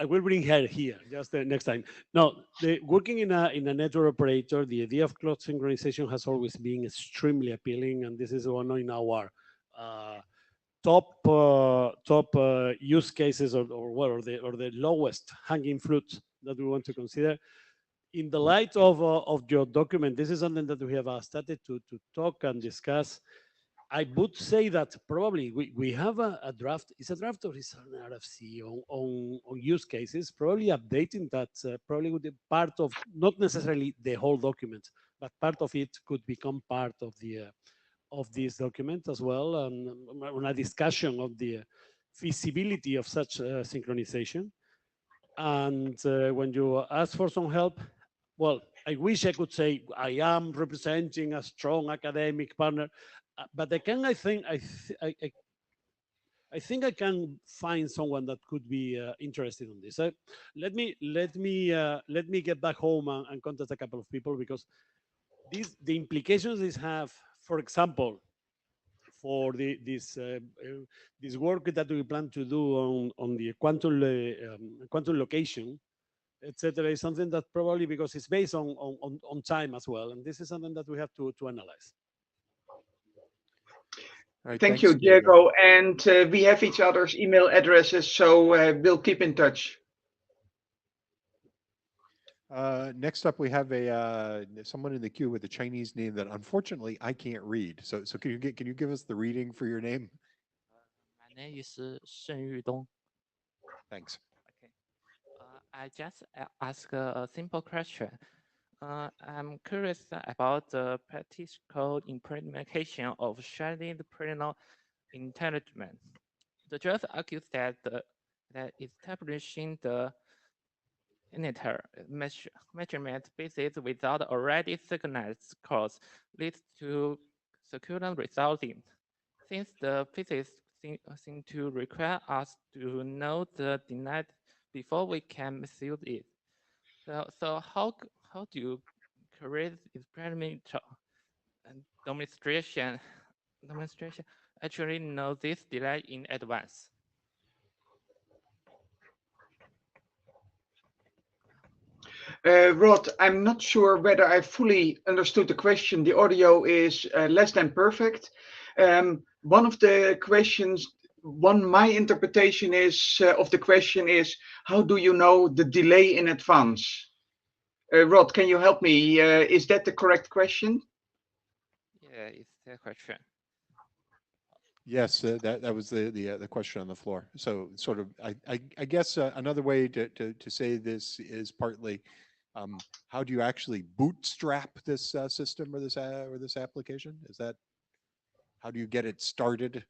I will bring her here just next time. No, working in a network operator, the idea of clock synchronization has always been extremely appealing, and this is one in our top use cases or the lowest hanging fruit that we want to consider. In the light of your document, this is something that we have started to talk and discuss. I would say that probably we have a draft. It's a draft or it's an RFC on use cases, probably updating that probably would be part of, not necessarily the whole document, but part of it could become part of the of this document as well, and on a discussion of the feasibility of such synchronization. And when you ask for some help, well, I wish I could say I am representing a strong academic partner, but I think I can find someone that could be interested in this. Let me get back home and contact a couple of people, because the implications this have, for example, for this work that we plan to do on the quantum location, etc., is something that probably, because it's based on time as well, and this is something that we have to analyze. Right, Thank thanks, you, Diego. And we have each other's email addresses, so we'll keep in touch. Next up, we have someone in the queue with a Chinese name that unfortunately I can't read. So can you give us the reading for your name? My name is Shen Yudong. Thanks. Okay. I just ask a simple question. I'm curious about the practical implementation of shared personal intelligence. The draft argues that that establishing the measurement basis without already synchronized codes leads to circular resulting. Since the physics seem to require us to know the denied before we can misuse it. So how do you create experimental demonstration actually know this delay in advance? Rod, I'm not sure whether I fully understood the question. The audio is less than perfect. One of the questions my interpretation is of the question is, how do you know the delay in advance? Rod, can you help me? Is that the correct question? Yeah, it's the question. Yes, that was the question on the floor. So sort of, I guess another way to say this is partly, how do you actually bootstrap this system or this application? Is that, how do you get it started?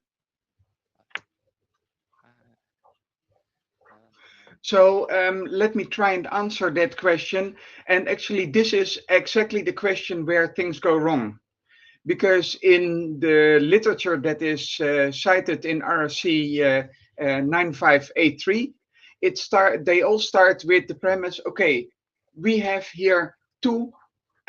So let me try and answer that question. And actually, this is exactly the question where things go wrong. Because in the literature that is cited in RFC 9583, they all start with the premise, okay, we have here two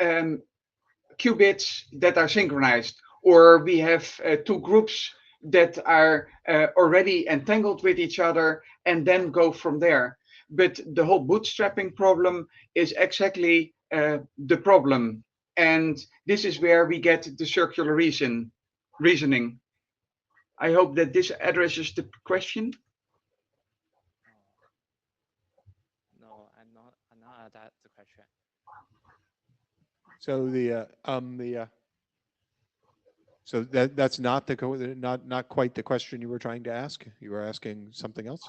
qubits that are synchronized, or we have two groups that are already entangled with each other, and then go from there. But the whole bootstrapping problem is exactly the problem. And this is where we get the circular reasoning. I hope that this addresses the question. No, I'm not that the question. So so that's not not quite the question you were trying to ask. You were asking something else.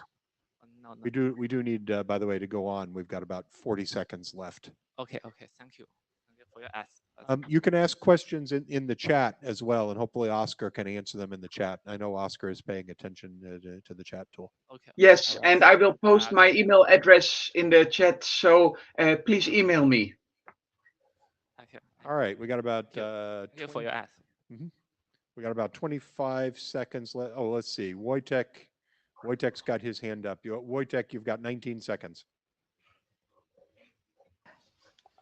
No, no. We do need, by the way, to go on. We've got about 40 seconds left. Okay, okay. Thank you. Thank you for your ask. You can ask questions in the chat as well, and hopefully Oscar can answer them in the chat. I know Oscar is paying attention to the chat tool. Okay. Yes, I and was- I will post my email address in the chat, so please email me. Okay. All right, we got about Thank you for your ask. we got about 25 seconds left. Oh, let's see. Wojtek's got his hand up. Wojtek, you've got 19 seconds.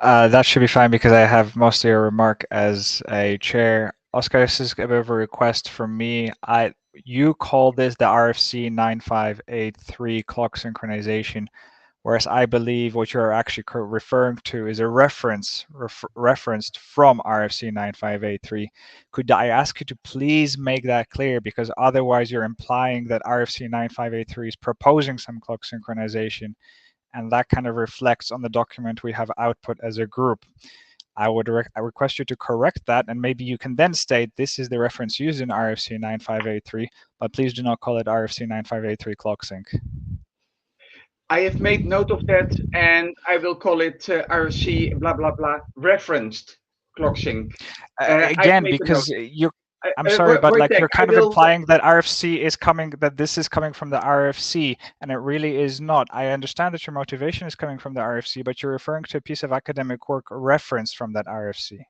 That should be fine because I have most of your remark as a chair. Oscar, this is a bit of a request from me. You call this the RFC 9583 clock synchronization, whereas I believe what you're actually referring to is a referenced from RFC 9583. Could I ask you to please make that clear, because otherwise you're implying that RFC 9583 is proposing some clock synchronization, and that kind of reflects on the document we have output as a group. I request you to correct that, and maybe you can then state this is the reference used in RFC 9583, but please do not call it RFC 9583 clock sync. I have made note of that, and I will call it RFC blah blah blah referenced clock sync. Again, because I'm sorry, but like you're kind of implying that RFC is coming, that this is coming from the RFC, and it really is not. I understand that your motivation is coming from the RFC, but you're referring to a piece of academic work referenced from that RFC.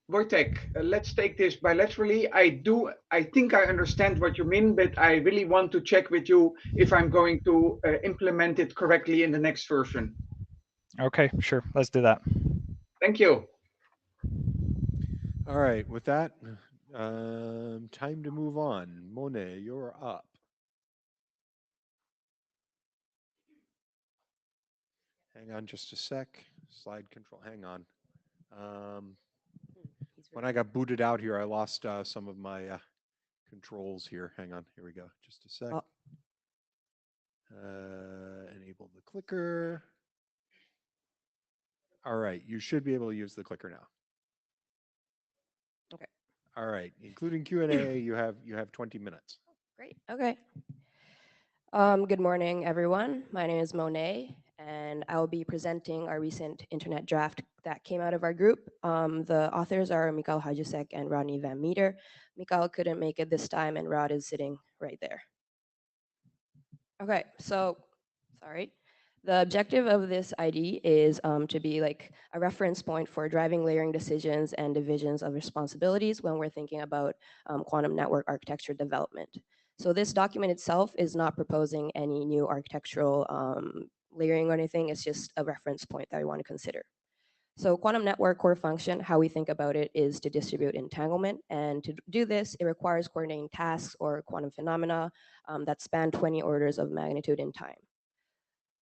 Wojtek, let's take this bilaterally. I think I understand what you mean, but I really want to check with you if I'm going to implement it correctly in the next version. Okay, sure. Let's do that. Thank you. All right, with that, time to move on. Monet, you're up. Hang on just a sec. Slide control, hang on. When I got booted out here, I lost some of my controls here. Hang on, here we go. Just a sec. Enable the clicker. All right, you should be able to use the clicker now. Okay. All right, including Q&A, you have 20 minutes. Great. Okay. Good morning, everyone. My name is Monet, and I will be presenting our recent internet draft that came out of our group. The authors are Mikael Hajusek and Rodney Van Meter. Mikael couldn't make it this time, and Rod is sitting right there. Okay, so, sorry. The objective of this ID is to be like a reference point for driving layering decisions and divisions of responsibilities when we're thinking about quantum network architecture development. So this document itself is not proposing any new architectural layering or anything. It's just a reference point that we want to consider. So quantum network core function, how we think about it is to distribute entanglement. And to do this, it requires coordinating tasks or quantum phenomena that span 20 orders of magnitude in time,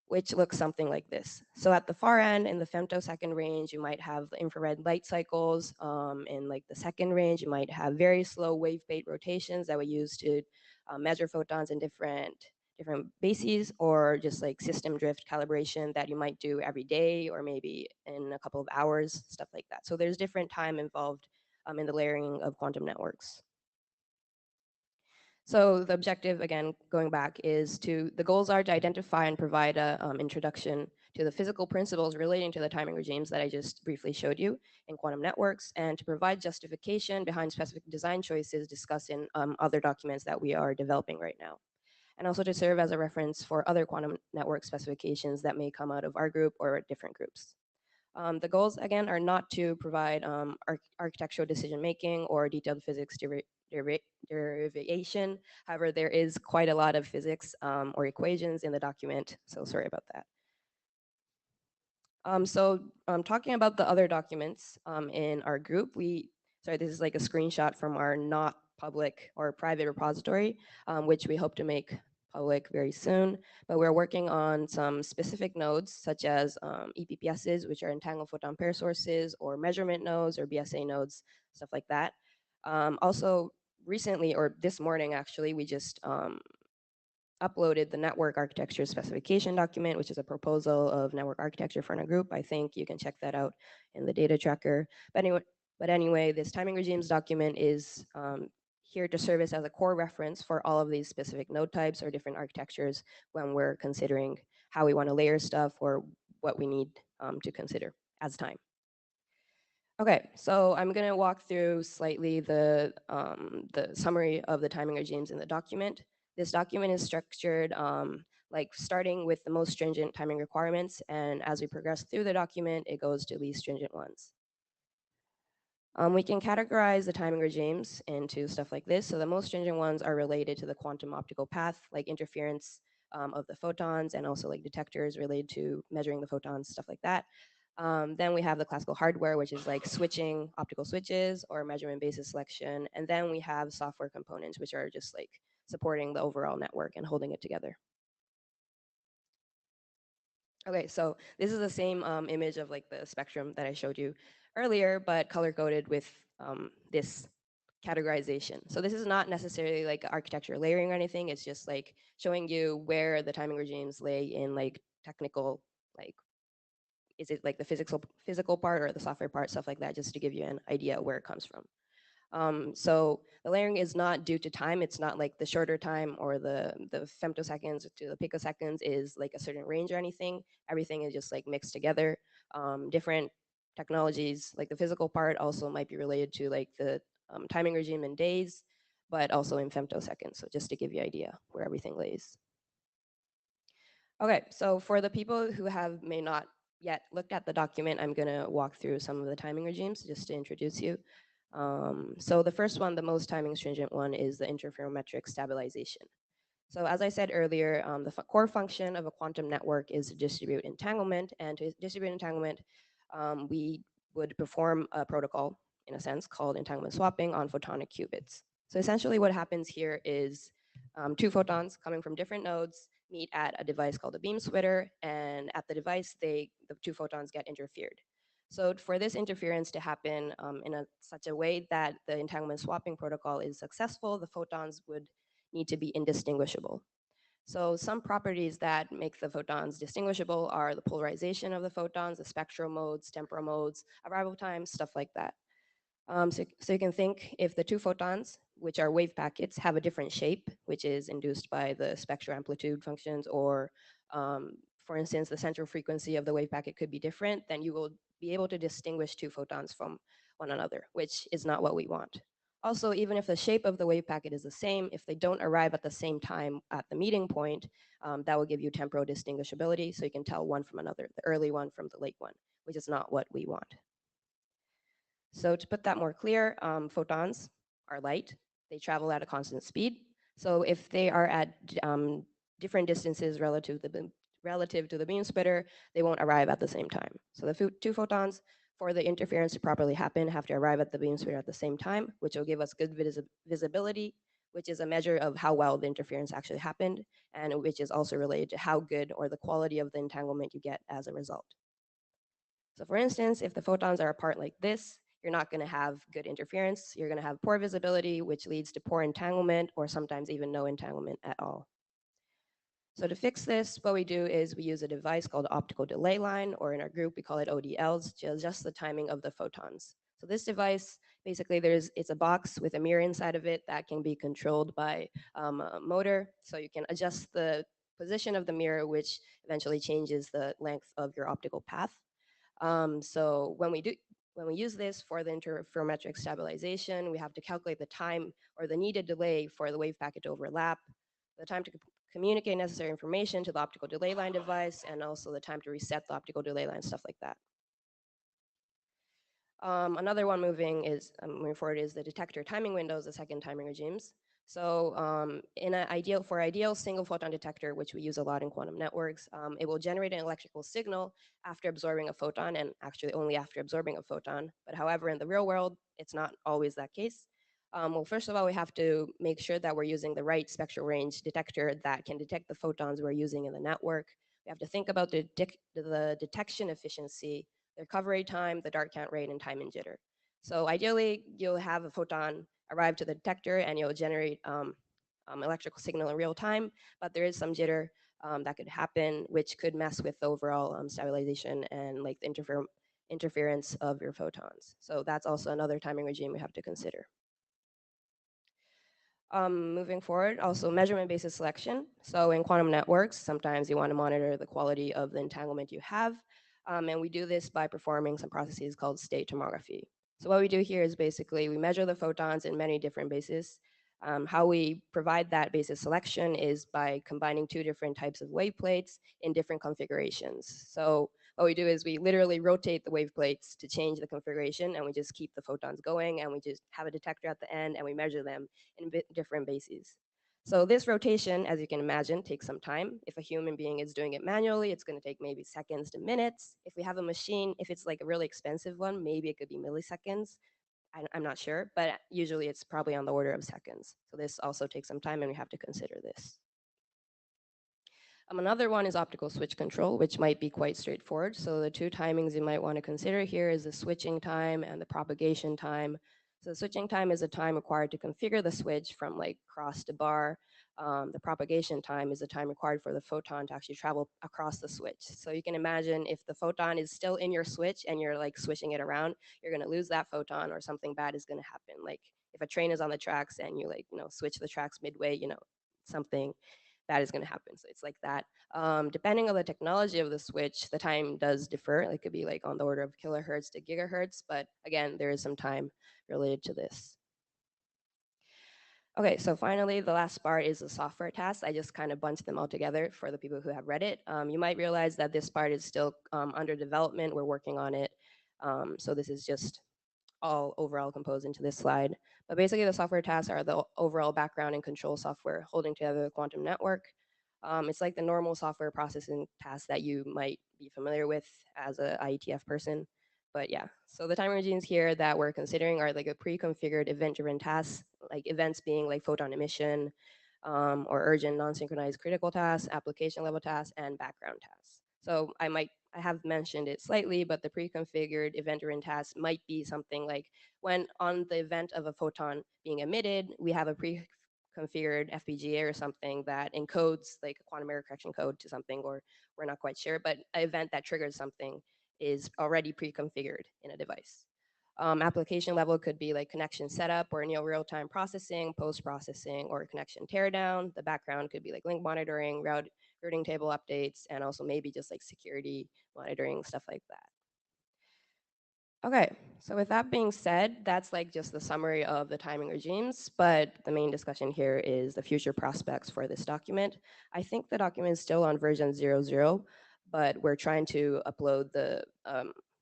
which looks something like this. So at the far end, in the femtosecond range, you might have the infrared light cycles. In like the second range, you might have very slow wave-bait rotations that we use to measure photons in different bases, or just like system drift calibration that you might do every day or maybe in a couple of hours, stuff like that. So there's different time involved in the layering of quantum networks. So the objective, again, going back, is the goals are to identify and provide a introduction to the physical principles relating to the timing regimes that I just briefly showed you in quantum networks, and to provide justification behind specific design choices discussed in other documents that we are developing right now. And also to serve as a reference for other quantum network specifications that may come out of our group or different groups. The goals, again, are not to provide architectural decision-making or detailed physics derivation. However, there is quite a lot of physics or equations in the document, so sorry about that. Talking about the other documents in our group, this is like a screenshot from our not public or private repository, which we hope to make public very soon. But we're working on some specific nodes, such as EPPSs, which are entangled photon pair sources, or measurement nodes, or BSA nodes, stuff like that. Also, recently, or this morning actually, we just uploaded the network architecture specification document, which is a proposal of network architecture for our group. I think you can check that out in the data tracker. But anyway, this timing regimes document is here to serve as a core reference for all of these specific node types or different architectures when we're considering how we want to layer stuff or what we need to consider as time. Okay, so I'm going to walk through slightly the summary of the timing regimes in the document. This document is structured like starting with the most stringent timing requirements, and as we progress through the document, it goes to least stringent ones. We can categorize the timing regimes into stuff like this. So the most stringent ones are related to the quantum optical path, like interference of the photons, and also like detectors related to measuring the photons, stuff like that. Then we have the classical hardware, which is like switching optical switches or measurement basis selection. And then we have software components, which are just like supporting the overall network and holding it together. Okay, so this is the same image of like the spectrum that I showed you earlier, but color-coded with this categorization. So this is not necessarily like architecture layering or anything. It's just like showing you where the timing regimes lay in like technical, like, is it like the physical part or the software part, stuff like that, just to give you an idea where it comes from. So the layering is not due to time. It's not like the shorter time or the femtoseconds to the picoseconds is like a certain range or anything. Everything is just like mixed together. Different technologies, like the physical part, also might be related to like the timing regime in days, but also in femtoseconds. So just to give you an idea where everything lays. Okay, so for the people who may not yet looked at the document, I'm going to walk through some of the timing regimes just to introduce you. So the first one, the most timing stringent one, is the interferometric stabilization. So as I said earlier, the core function of a quantum network is to distribute entanglement. And to distribute entanglement, we would perform a protocol, in a sense, called entanglement swapping on photonic qubits. So essentially what happens here is two photons coming from different nodes meet at a device called a beam splitter. And at the device, the two photons get interfered. So for this interference to happen in such a way that the entanglement swapping protocol is successful, the photons would need to be indistinguishable. So some properties that make the photons distinguishable are the polarization of the photons, the spectral modes, temporal modes, arrival times, stuff like that. So you can think if the two photons, which are wave packets, have a different shape, which is induced by the spectral amplitude functions, or for instance, the central frequency of the wave packet could be different, then you will be able to distinguish two photons from one another, which is not what we want. Also, even if the shape of the wave packet is the same, if they don't arrive at the same time at the meeting point, that will give you temporal distinguishability, so you can tell one from another, the early one from the late one, which is not what we want. So to put that more clear, photons are light. They travel at a constant speed. So if they are at different distances relative to the beam splitter, they won't arrive at the same time. So the two photons, for the interference to properly happen, have to arrive at the beam splitter at the same time, which will give us good visibility, which is a measure of how well the interference actually happened, and which is also related to how good or the quality of the entanglement you get as a result. So for instance, if the photons are apart like this, you're not going to have good interference. You're going to have poor visibility, which leads to poor entanglement or sometimes even no entanglement at all. So to fix this, what we do is we use a device called optical delay line, or in our group, we call it ODLs, to adjust the timing of the photons. So this device, basically it's a box with a mirror inside of it that can be controlled by a motor. So you can adjust the position of the mirror, which eventually changes the length of your optical path. So when we use this for the interferometric stabilization, we have to calculate the time or the needed delay for the wave packet to overlap, the time to communicate necessary information to the optical delay line device, and also the time to reset the optical delay line, stuff like that. Another one moving forward is the detector timing windows, the second timing regimes. So for ideal single photon detector, which we use a lot in quantum networks, it will generate an electrical signal after absorbing a photon, and actually only after absorbing a photon. But however, in the real world, it's not always that case. Well, first of all, we have to make sure that we're using the right spectral range detector that can detect the photons we're using in the network. We have to think about the detection efficiency, the recovery time, the dark count rate, and time and jitter. So ideally, you'll have a photon arrive to the detector and you'll generate electrical signal in real time, but there is some jitter that could happen, which could mess with the overall stabilization and like the interference of your photons. So that's also another timing regime we have to consider. Moving forward, also measurement basis selection. So in quantum networks, sometimes you want to monitor the quality of the entanglement you have. And we do this by performing some processes called state tomography. So what we do here is basically we measure the photons in many different bases. How we provide that basis selection is by combining two different types of wave plates in different configurations. So what we do is we literally rotate the wave plates to change the configuration, and we just keep the photons going, and we just have a detector at the end, and we measure them in different bases. So this rotation, as you can imagine, takes some time. If a human being is doing it manually, it's going to take maybe seconds to minutes. If we have a machine, if it's like a really expensive one, maybe it could be milliseconds. I'm not sure, but usually it's probably on the order of seconds. So this also takes some time, and we have to consider this. Another one is optical switch control, which might be quite straightforward. So the two timings you might want to consider here is the switching time and the propagation time. So the switching time is the time required to configure the switch from like cross to bar. The propagation time is the time required for the photon to actually travel across the switch. So you can imagine if the photon is still in your switch and you're like switching it around, you're going to lose that photon or something bad is going to happen. Like if a train is on the tracks and you like, switch the tracks midway, something that is going to happen. So it's like that. Depending on the technology of the switch, the time does differ. It could be like on the order of kilohertz to gigahertz, but again, there is some time related to this. Okay, so finally, the last part is the software task. I just kind of bunched them all together for the people who have read it. You might realize that this part is still under development. We're working on it. So this is just all overall composed into this slide. But basically the software tasks are the overall background and control software holding together the quantum network. It's like the normal software processing tasks that you might be familiar with as a IETF person. But yeah, so the time regimes here that we're considering are like a pre-configured event-driven tasks, like events being like photon emission, or urgent non-synchronized critical tasks, application level tasks, and background tasks. So I have mentioned it slightly, but the pre-configured event-driven task might be something like when on the event of a photon being emitted, we have a pre-configured FPGA or something that encodes like a quantum error correction code to something, or we're not quite sure, but an event that triggers something is already pre-configured in a device. Application level could be like connection setup or real-time processing, post-processing, or connection teardown. The background could be like link monitoring, routing table updates, and also maybe just like security monitoring, stuff like that. Okay, so with that being said, that's like just the summary of the timing regimes, but the main discussion here is the future prospects for this document. I think the document is still on version 0.0, but we're trying to upload the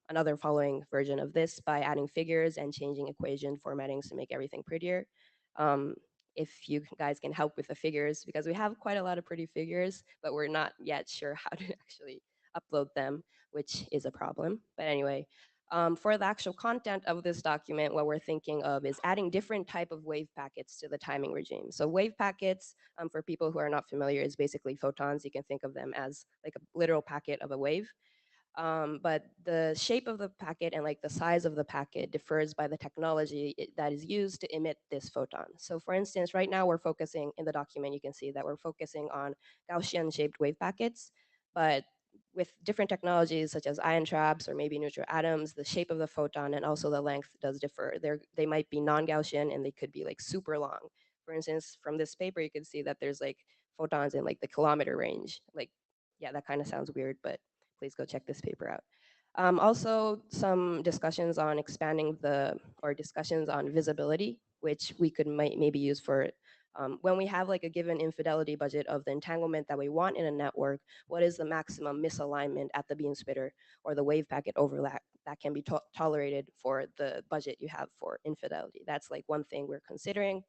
another following version of this by adding figures and changing equation formattings to make everything prettier. If you guys can help with the figures, because we have quite a lot of pretty figures, but we're not yet sure how to actually upload them, which is a problem. But anyway, for the actual content of this document, what we're thinking of is adding different type of wave packets to the timing regime. So wave packets, for people who are not familiar, is basically photons. You can think of them as like a literal packet of a wave. But the shape of the packet and like the size of the packet differs by the technology that is used to emit this photon. So for instance, right now we're focusing in the document, you can see that we're focusing on Gaussian shaped wave packets, but with different technologies such as ion traps or maybe neutral atoms, the shape of the photon and also the length does differ. They might be non-Gaussian and they could be like super long. For instance, from this paper, you can see that there's like photons in like the kilometer range. Like, yeah, that kind of sounds weird, but please go check this paper out. Also, some discussions on discussions on visibility, which we could maybe use for when we have like a given infidelity budget of the entanglement that we want in a network, what is the maximum misalignment at the beam splitter or the wave packet overlap that can be tolerated for the budget you have for infidelity? That's like one thing we're considering.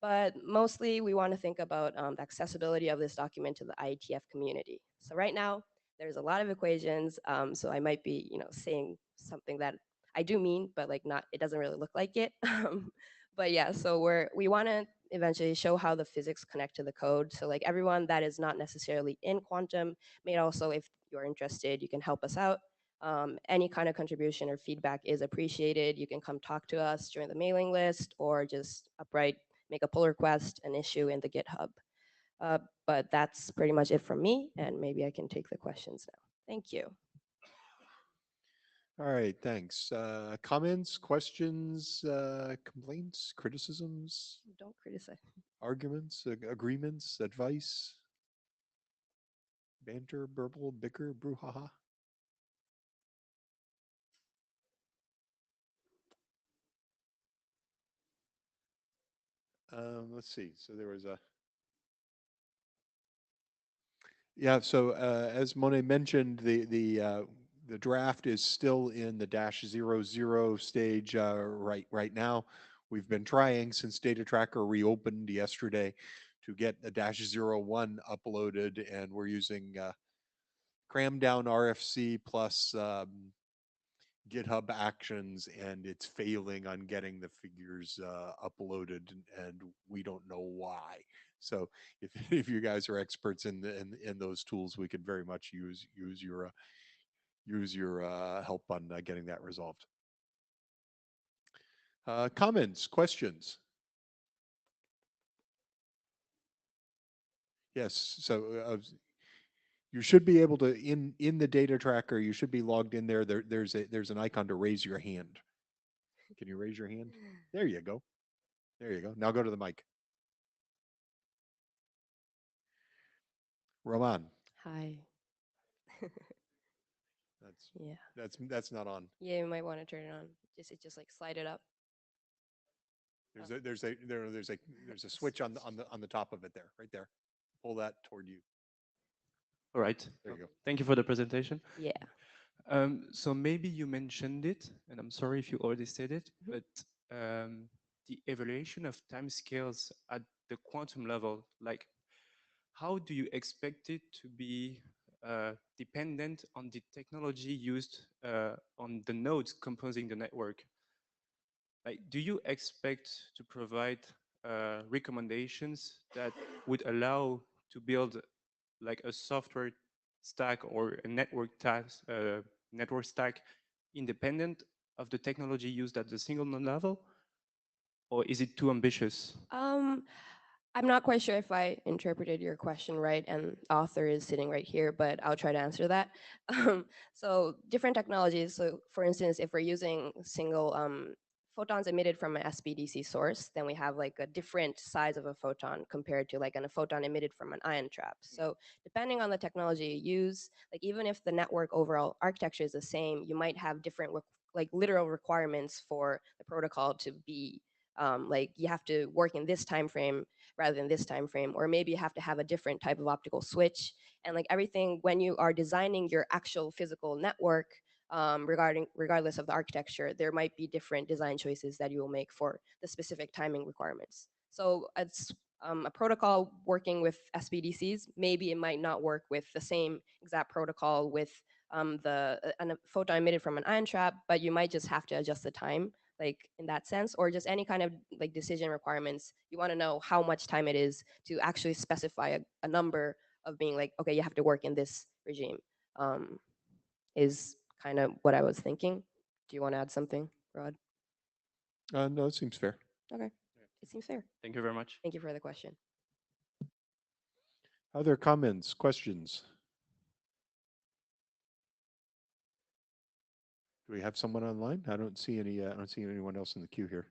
But mostly we want to think about the accessibility of this document to the IETF community. So right now, there's a lot of equations, so I might be, saying something that I do mean, but like not, it doesn't really look like it. But yeah, so we want to eventually show how the physics connect to the code. So like everyone that is not necessarily in quantum may also, if you're interested, you can help us out. Any kind of contribution or feedback is appreciated. You can come talk to us during the mailing list or just upright make a pull request, an issue in the GitHub. But that's pretty much it from me, and maybe I can take the questions now. Thank you. All right, thanks. Comments, questions, complaints, criticisms, Don't criticize. arguments, agreements, advice, banter, burble, bicker, brouhaha? Let's see. So there was a yeah. So as Monet mentioned, the draft is still in the -00 stage right now. We've been trying since Data Tracker reopened yesterday to get the -01 uploaded, and we're using cram down RFC plus GitHub Actions, and it's failing on getting the figures uploaded, and we don't know why. So if, if you guys are experts in those tools, we could very much use your help on getting that resolved. Comments, questions? Yes. So you should be able to in the data tracker. You should be logged in there. There's an icon to raise your hand. Can you raise your hand? There you go. There you go. Now go to the mic. Roman. Hi. That's Yeah. that's not on. Yeah, you might want to turn it on. Just like slide it up. There's a switch on the top of it there, right there. Pull that toward you. All right. There you go. Thank you for the presentation. Yeah. So maybe you mentioned it, and I'm sorry if you already said it, but the evaluation of timescales at the quantum level, like how do you expect it to be dependent on the technology used on the nodes composing the network? Like, do you expect to provide recommendations that would allow to build like a software stack or a network stack independent of the technology used at the single node level? Or is it too ambitious? I'm not quite sure if I interpreted your question right, and author is sitting right here, but I'll try to answer that. So different technologies. So for instance, if we're using single photons emitted from an SPDC source, then we have like a different size of a photon compared to like a photon emitted from an ion trap. So depending on the technology you use, like even if the network overall architecture is the same, you might have different like literal requirements for the protocol to be like you have to work in this time frame rather than this time frame, or maybe you have to have a different type of optical switch. And like everything, when you are designing your actual physical network, regardless of the architecture, there might be different design choices that you will make for the specific timing requirements. So it's a protocol working with SPDCs, maybe it might not work with the same exact protocol with a photon emitted from an ion trap, but you might just have to adjust the time like in that sense, or just any kind of like decision requirements. You want to know how much time it is to actually specify a number of being like, okay, you have to work in this regime. is kind of what I was thinking. Do you want to add something, Rod? No, it seems fair. Okay, it seems fair. Thank you very much. Thank you for the question. Other comments, questions? Do we have someone online? I don't see any. I don't see anyone else in the queue here.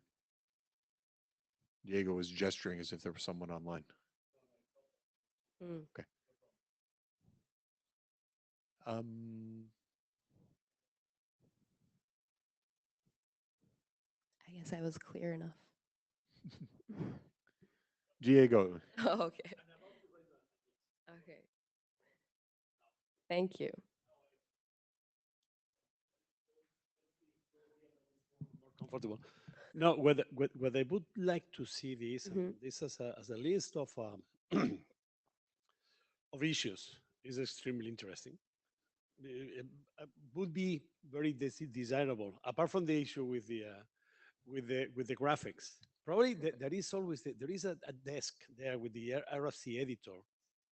Diego was gesturing as if there was someone online. Okay. I guess I was clear enough. Diego. Oh, okay. Okay. Thank you. More comfortable. No, what I would like to see this, this as a list of of issues is extremely interesting. It would be very desirable, apart from the issue with the graphics. Probably there is always there is a desk there with the RFC editor.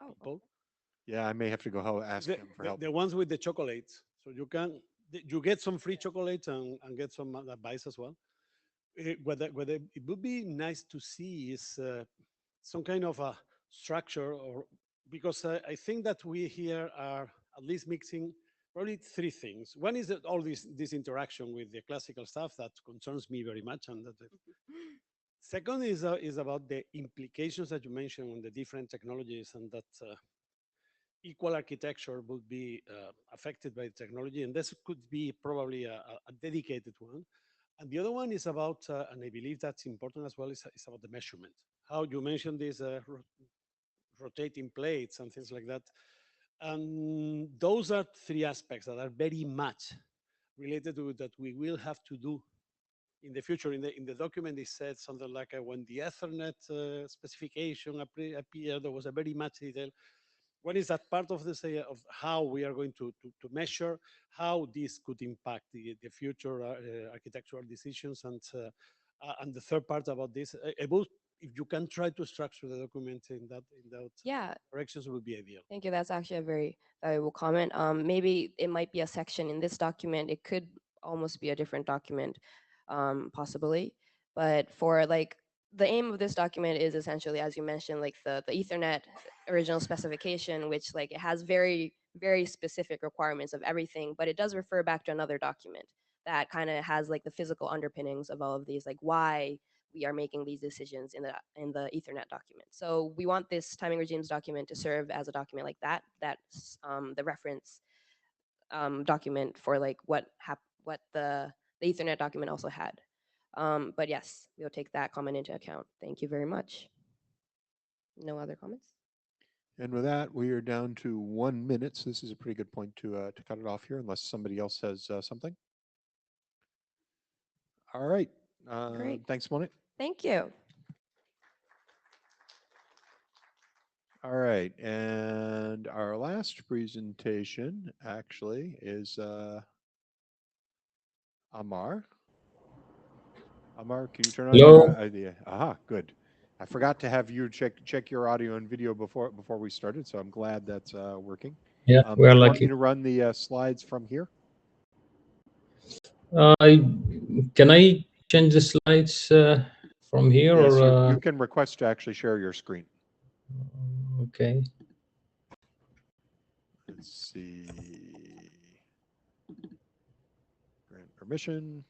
Oh, People. Yeah, I may have to go ask him for help. The ones with the chocolates, so you get some free chocolates and get some advice as well. What it would be nice to see is some kind of a structure, or because I think that we here are at least mixing probably three things. One is that all this interaction with the classical stuff that concerns me very much, and that second is about the implications that you mentioned on the different technologies, and that equal architecture would be affected by technology, and this could be probably a dedicated one. And the other one is about, and I believe that's important as well, is about the measurement. How you mentioned these rotating plates and things like that. And those are three aspects that are very much related to that we will have to do in the future. In the document, it said something like when the Ethernet specification appeared, there was a very much detail. What is that part of this of how we are going to measure how this could impact the future architectural decisions, and the third part about this, about if you can try to structure the document in that directions, would be ideal. Thank you. That's actually a very valuable comment. Maybe it might be a section in this document. It could almost be a different document, possibly. But for like the aim of this document is essentially, as you mentioned, like the Ethernet original specification, which like it has very, very specific requirements of everything, but it does refer back to another document that kind of has like the physical underpinnings of all of these, like why we are making these decisions in the Ethernet document. So we want this timing regimes document to serve as a document like that. That's the reference document for like what the Ethernet document also had. But yes, we'll take that comment into account. Thank you very much. No other comments? And with that, we are down to 1 minute. So this is a pretty good point to cut it off here, unless somebody else has something. All right. Great. Thanks, Monet. Thank you. All right. And our last presentation actually is Amar. Amar, can you turn on your idea? Aha, good. I forgot to have you check your audio and video before we started, so I'm glad that's working. Yeah, we are you lucky. Want me to run the slides from here? Can I change the slides from here? Yes, or you can request to actually share your screen. Okay. Let's see. Grant permission.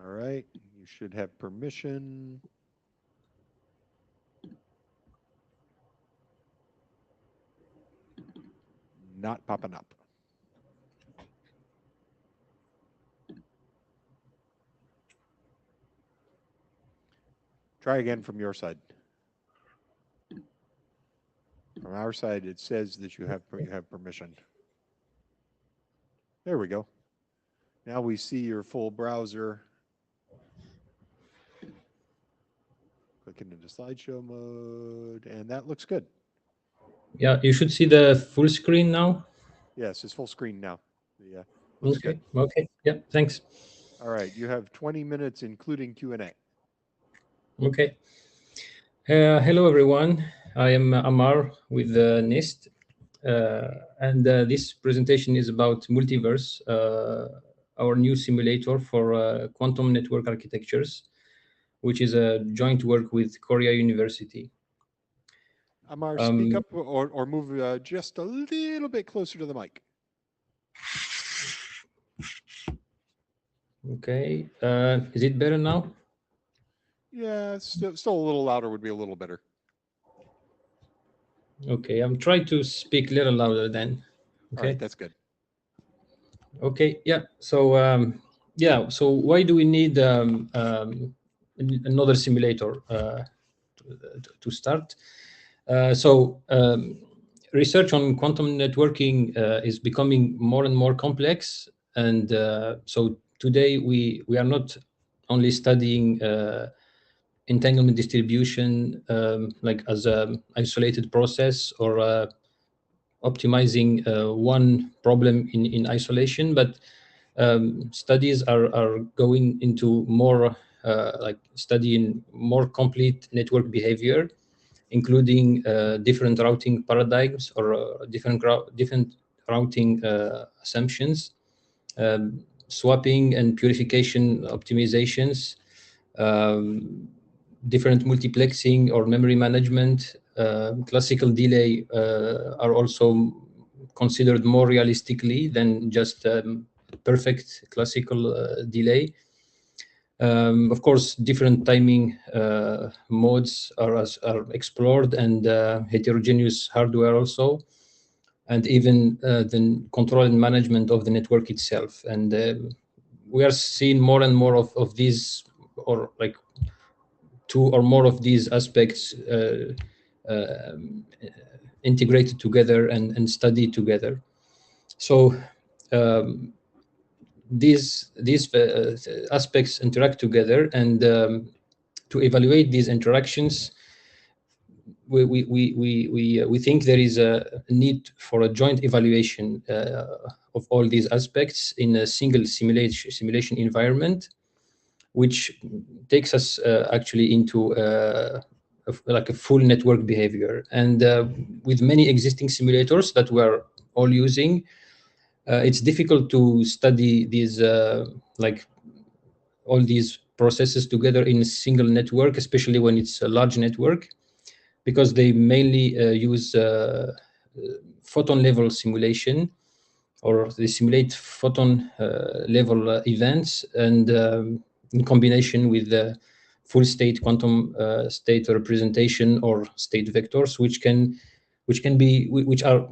All right, you should have permission. Not popping up. Try again from your side. From our side, it says that you have permission. There we go. Now we see your full browser. Click into slideshow mode, and that looks good. Yeah, you should see the full screen now. Yes, it's full screen now. Yeah. Okay. Okay. Yeah. Thanks. All right. You have 20 minutes, including Q&A. Okay. Hello, everyone. I am Amar with NIST, and this presentation is about Multiverse, our new simulator for quantum network architectures, which is a joint work with Korea University. Amar, speak up or move just a little bit closer to the mic. Okay, is it better now? Yeah, still a little louder would be a little better. Okay, I'm trying to speak a little louder then. Okay, all right, that's good. Okay, yeah. So so why do we need another simulator to start? Research on quantum networking is becoming more and more complex, and so today we are not only studying entanglement distribution like as an isolated process or optimizing one problem in isolation, but studies are going into more like studying more complete network behavior, including different routing paradigms or different routing assumptions, swapping and purification optimizations, different multiplexing or memory management, classical delay are also considered more realistically than just perfect classical delay. Of course, different timing modes are explored, and heterogeneous hardware also, and even the control and management of the network itself. And we are seeing more and more of these, or like two or more of these aspects integrated together and studied together. So these aspects interact together, and to evaluate these interactions, we think there is a need for a joint evaluation of all these aspects in a single simulation environment, which takes us actually into like a full network behavior. And with many existing simulators that we're all using, it's difficult to study these like all these processes together in a single network, especially when it's a large network, because they mainly use photon level simulation, or they simulate photon level events, and in combination with the full state quantum state representation or state vectors, which are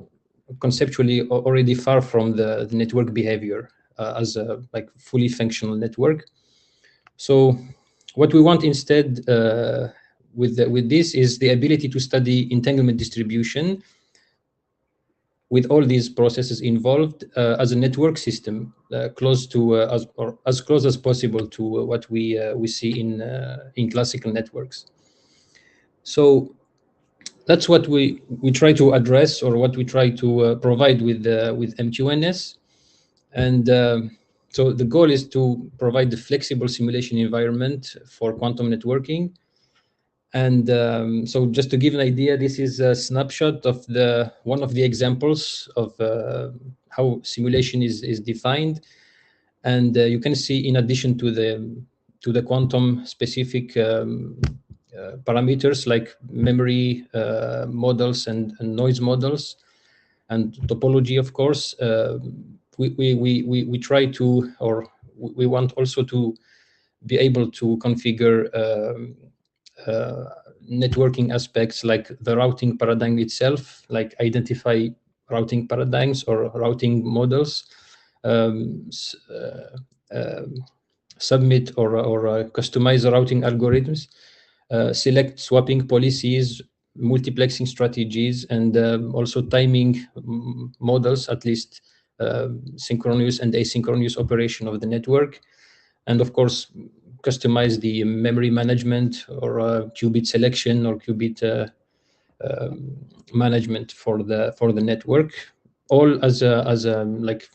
conceptually already far from the network behavior as a like fully functional network. So what we want instead with this is the ability to study entanglement distribution with all these processes involved as a network system, close to as close as possible to what we see in classical networks. So that's what we try to address, or what we try to provide with MQNS. And so the goal is to provide the flexible simulation environment for quantum networking. And so just to give an idea, this is a snapshot of one of the examples of how simulation is defined. And you can see, in addition to the quantum specific parameters like memory models and noise models and topology, of course, we try to, or we want also to be able to configure networking aspects like the routing paradigm itself, like identify routing paradigms or routing models, submit or customize routing algorithms, select swapping policies, multiplexing strategies, and also timing models, at least synchronous and asynchronous operation of the network, and of course customize the memory management or qubit selection or qubit management for the network, all as a like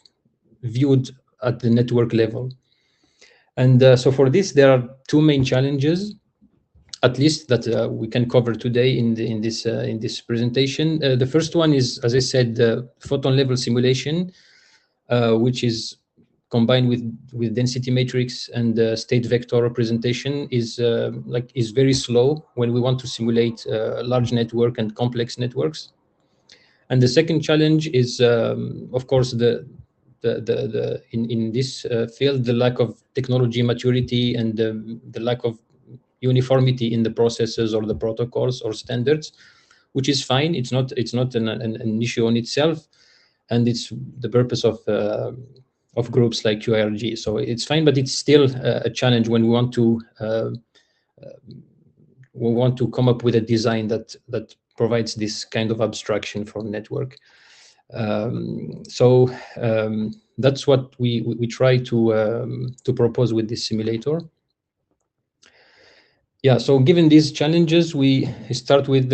viewed at the network level. And so for this, there are two main challenges. at least that we can cover today in this presentation. The first one is, as I said, the photon level simulation, which is combined with density matrix and state vector representation is very slow when we want to simulate large network and complex networks. And the second challenge is, of course, in this field, the lack of technology maturity and the lack of uniformity in the processes or the protocols or standards, which is fine. It's not an issue on itself, and it's the purpose of groups like QIRG. So it's fine, but it's still a challenge when we want to come up with a design that provides this kind of abstraction for network. So that's what we try to propose with this simulator. Yeah, so given these challenges, we start with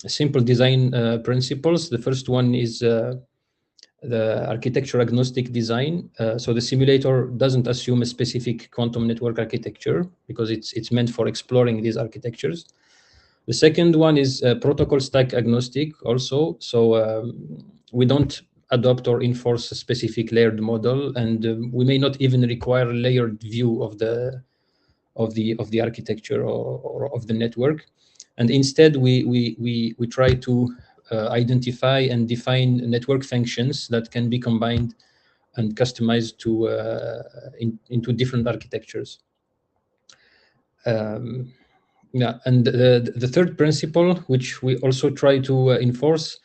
simple design principles. The first one is the architecture agnostic design. So the simulator doesn't assume a specific quantum network architecture because it's meant for exploring these architectures. The second one is protocol stack agnostic also. So we don't adopt or enforce a specific layered model, and we may not even require a layered view of the architecture or of the network. And instead, we try to identify and define network functions that can be combined and customized into different architectures. Yeah, and the third principle, which we also try to enforce,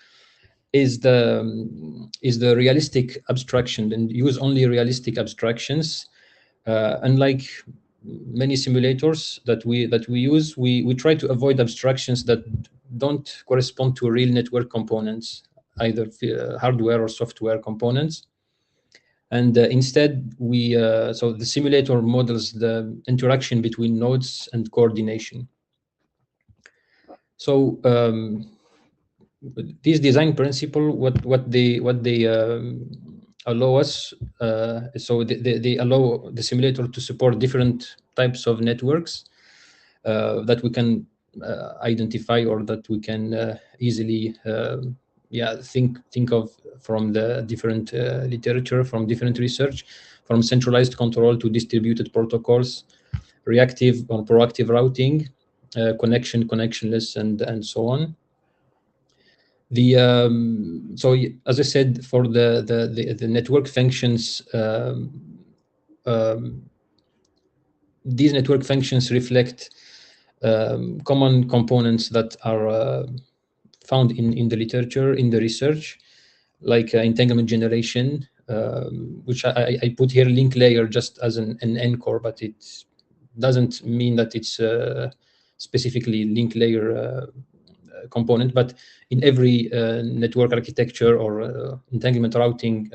is the realistic abstraction, and use only realistic abstractions. Unlike many simulators that we use, we try to avoid abstractions that don't correspond to real network components, either hardware or software components. And instead, so the simulator models the interaction between nodes and coordination. So these design principles, what they allow us, so they allow the simulator to support different types of networks that we can identify, or that we can easily think of from the different literature, from different research, from centralized control to distributed protocols, reactive or proactive routing, connectionless, and so on. So as I said, for the network functions, these network functions reflect common components that are found in the literature, in the research, like entanglement generation, which I put here link layer just as an anchor, but it doesn't mean that it's specifically link layer component. But in every network architecture or entanglement routing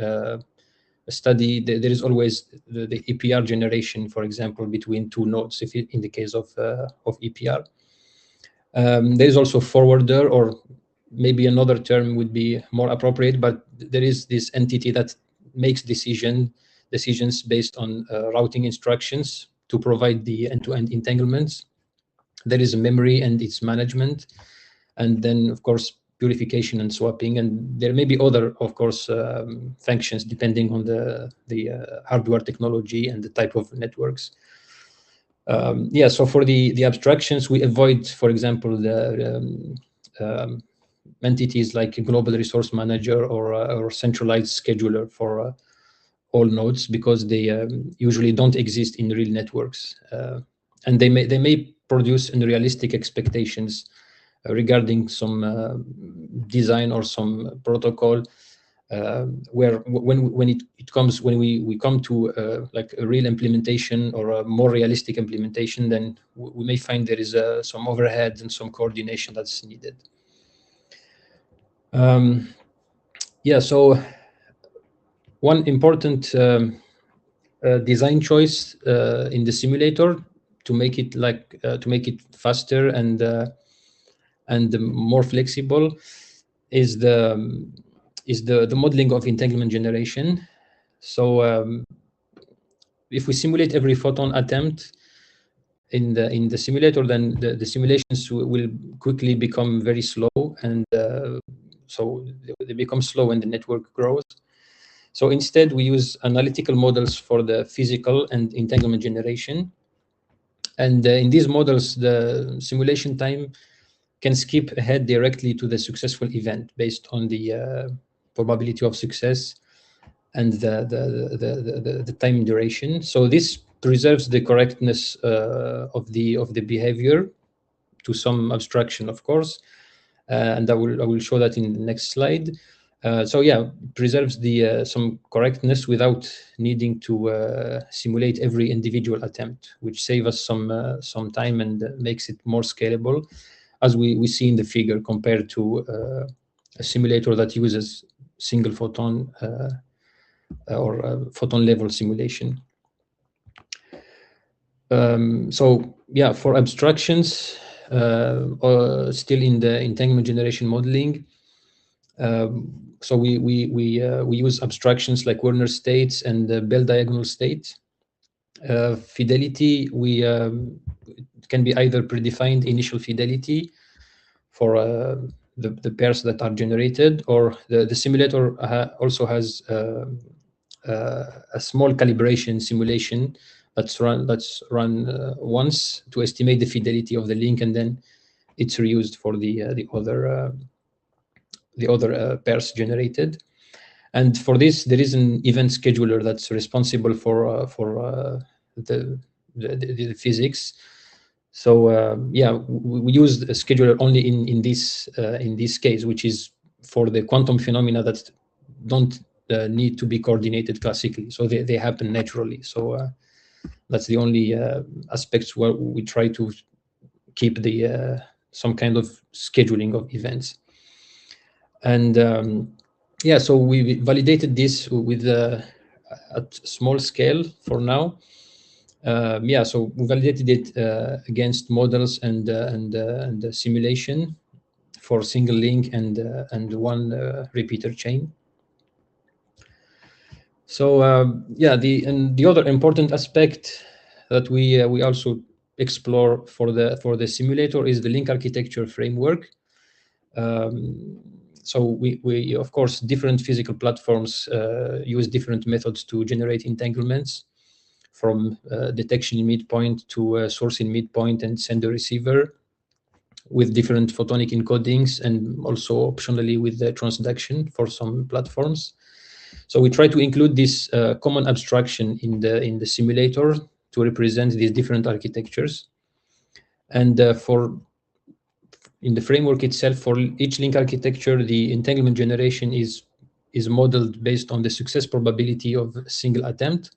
study, there is always the EPR generation, for example, between two nodes, in the case of EPR. There is also forwarder, or maybe another term would be more appropriate, but there is this entity that makes decisions based on routing instructions to provide the end-to-end entanglements. There is a memory and its management, and then, of course, purification and swapping, and there may be other, of course, functions depending on the hardware technology and the type of networks. So for the abstractions, we avoid, for example, the entities like a global resource manager or centralized scheduler for all nodes, because they usually don't exist in real networks, and they may produce unrealistic expectations regarding some design or some protocol, where when we come to like a real implementation or a more realistic implementation, then we may find there is some overhead and some coordination that's needed. So one important design choice in the simulator to make it faster and more flexible is the modeling of entanglement generation. So if we simulate every photon attempt, in the simulator, then the simulations will quickly become very slow, and so they become slow when the network grows. So instead, we use analytical models for the physical and entanglement generation. And in these models, the simulation time can skip ahead directly to the successful event based on the probability of success and the time duration. So this preserves the correctness of the behavior to some abstraction, of course, and I will show that in the next slide. So yeah, preserves the some correctness without needing to simulate every individual attempt, which saves us some time and makes it more scalable, as we see in the figure, compared to a simulator that uses single photon or photon level simulation. So yeah, for abstractions, still in the entanglement generation modeling, so we use abstractions like Werner states and Bell diagonal state. Fidelity, it can be either predefined initial fidelity for the pairs that are generated, or the simulator also has a small calibration simulation that's run once to estimate the fidelity of the link, and then it's reused for the other pairs generated. And for this, there is an event scheduler that's responsible for the physics. So yeah, we use a scheduler only in this case, which is for the quantum phenomena that don't need to be coordinated classically, so they happen naturally. So that's the only aspects where we try to keep the some kind of scheduling of events. And yeah, so we validated this with at small scale for now. Yeah, so we validated it against models and the simulation for single link and one repeater chain. So yeah, the other important aspect that we also explore for the simulator is the link architecture framework. So we of course, different physical platforms use different methods to generate entanglements, from detection in midpoint to source in midpoint and sender receiver, with different photonic encodings, and also optionally with the transduction for some platforms. So we try to include this common abstraction in the simulator to represent these different architectures. And in the framework itself, for each link architecture, the entanglement generation is modeled based on the success probability of a single attempt,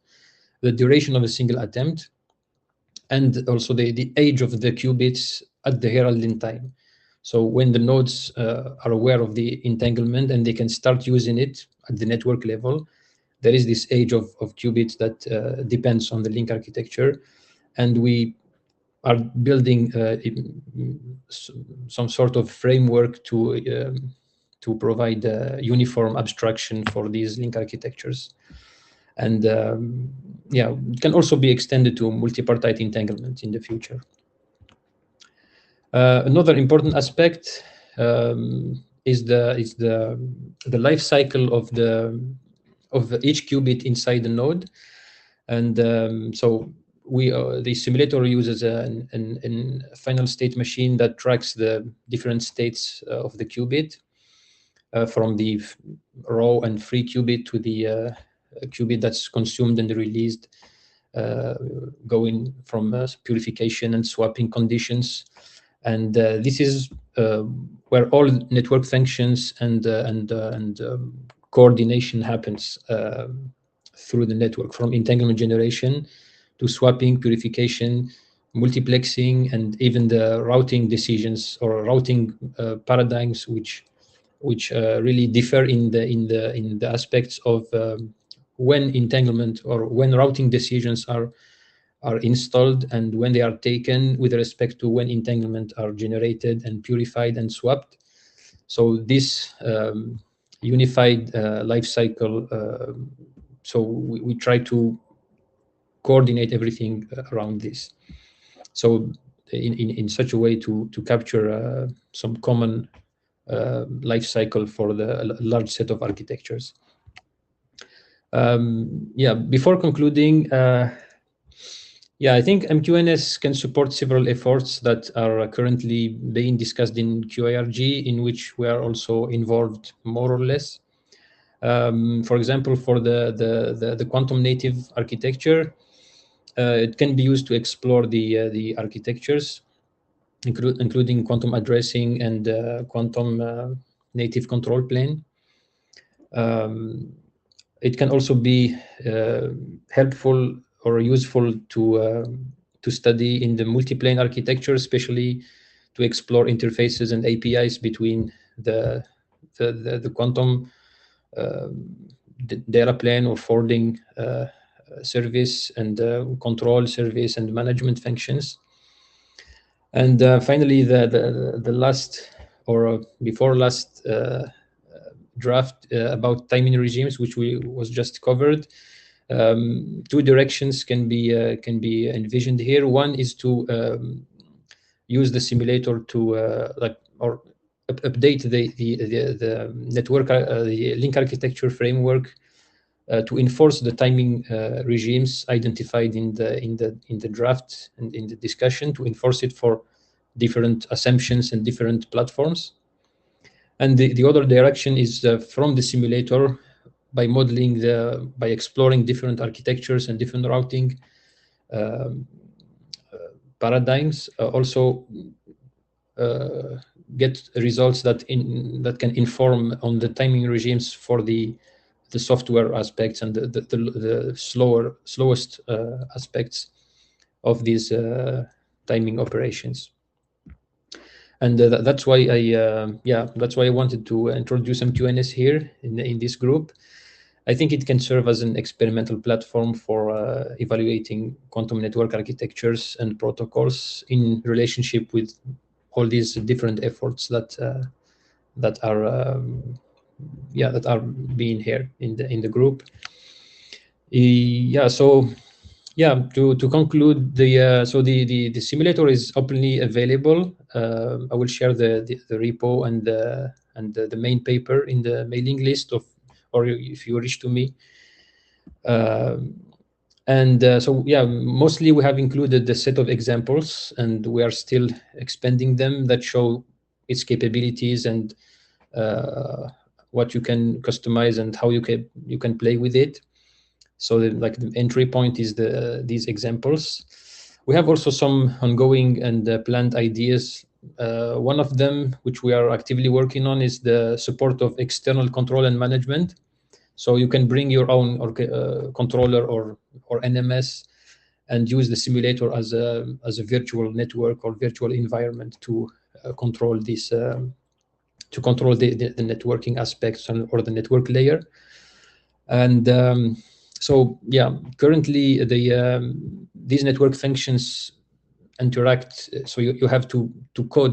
the duration of a single attempt, and also the age of the qubits at the heralding time. So when the nodes are aware of the entanglement and they can start using it at the network level, there is this age of qubits that depends on the link architecture. And we are building some sort of framework to provide uniform abstraction for these link architectures. And yeah, it can also be extended to multipartite entanglement in the future. Another important aspect is the life cycle of each qubit inside the node. And so the simulator uses a final state machine that tracks the different states of the qubit, from the raw and free qubit to the qubit that's consumed and released, going from purification and swapping conditions. And this is where all network functions and coordination happens through the network, from entanglement generation to swapping, purification, multiplexing, and even the routing decisions or routing paradigms, which really differ in the aspects of when entanglement or when routing decisions are installed and when they are taken, with respect to when entanglement are generated and purified and swapped. So this unified life cycle, so we try to coordinate everything around this. So in such a way to capture some common life cycle for the large set of architectures. Yeah, before concluding, yeah, I think MQNS can support several efforts that are currently being discussed in QIRG, in which we are also involved more or less. For example, for the quantum native architecture, it can be used to explore the architectures, including quantum addressing and quantum native control plane. It can also be helpful or useful to study in the multi-plane architecture, especially to explore interfaces and APIs between the quantum data plane or forwarding service and control service and management functions. And finally, the last or before last draft about timing regimes, which was just covered. Two directions can be envisioned here. One is to use the simulator to update the network, the link architecture framework to enforce the timing regimes identified in the draft and in the discussion, to enforce it for different assumptions and different platforms. And the other direction is from the simulator, by modeling by exploring different architectures and different routing paradigms, also get results that can inform on the timing regimes for the software aspects and the slowest aspects of these timing operations. And that's why I wanted to introduce MQNS here in this group. I think it can serve as an experimental platform for evaluating quantum network architectures and protocols in relationship with all these different efforts that are being here in the group. To conclude, the simulator is openly available. I will share the repo and the main paper in the mailing list or if you reach to me. Mostly we have included the set of examples, and we are still expanding them, that show its capabilities and what you can customize and how you can play with it. So the entry point is these examples. We have also some ongoing and planned ideas. One of them, which we are actively working on, is the support of external control and management. So you can bring your own controller or NMS and use the simulator as a virtual network or virtual environment to control this, to control the networking aspects or the network layer. And currently these network functions interact. So you have to code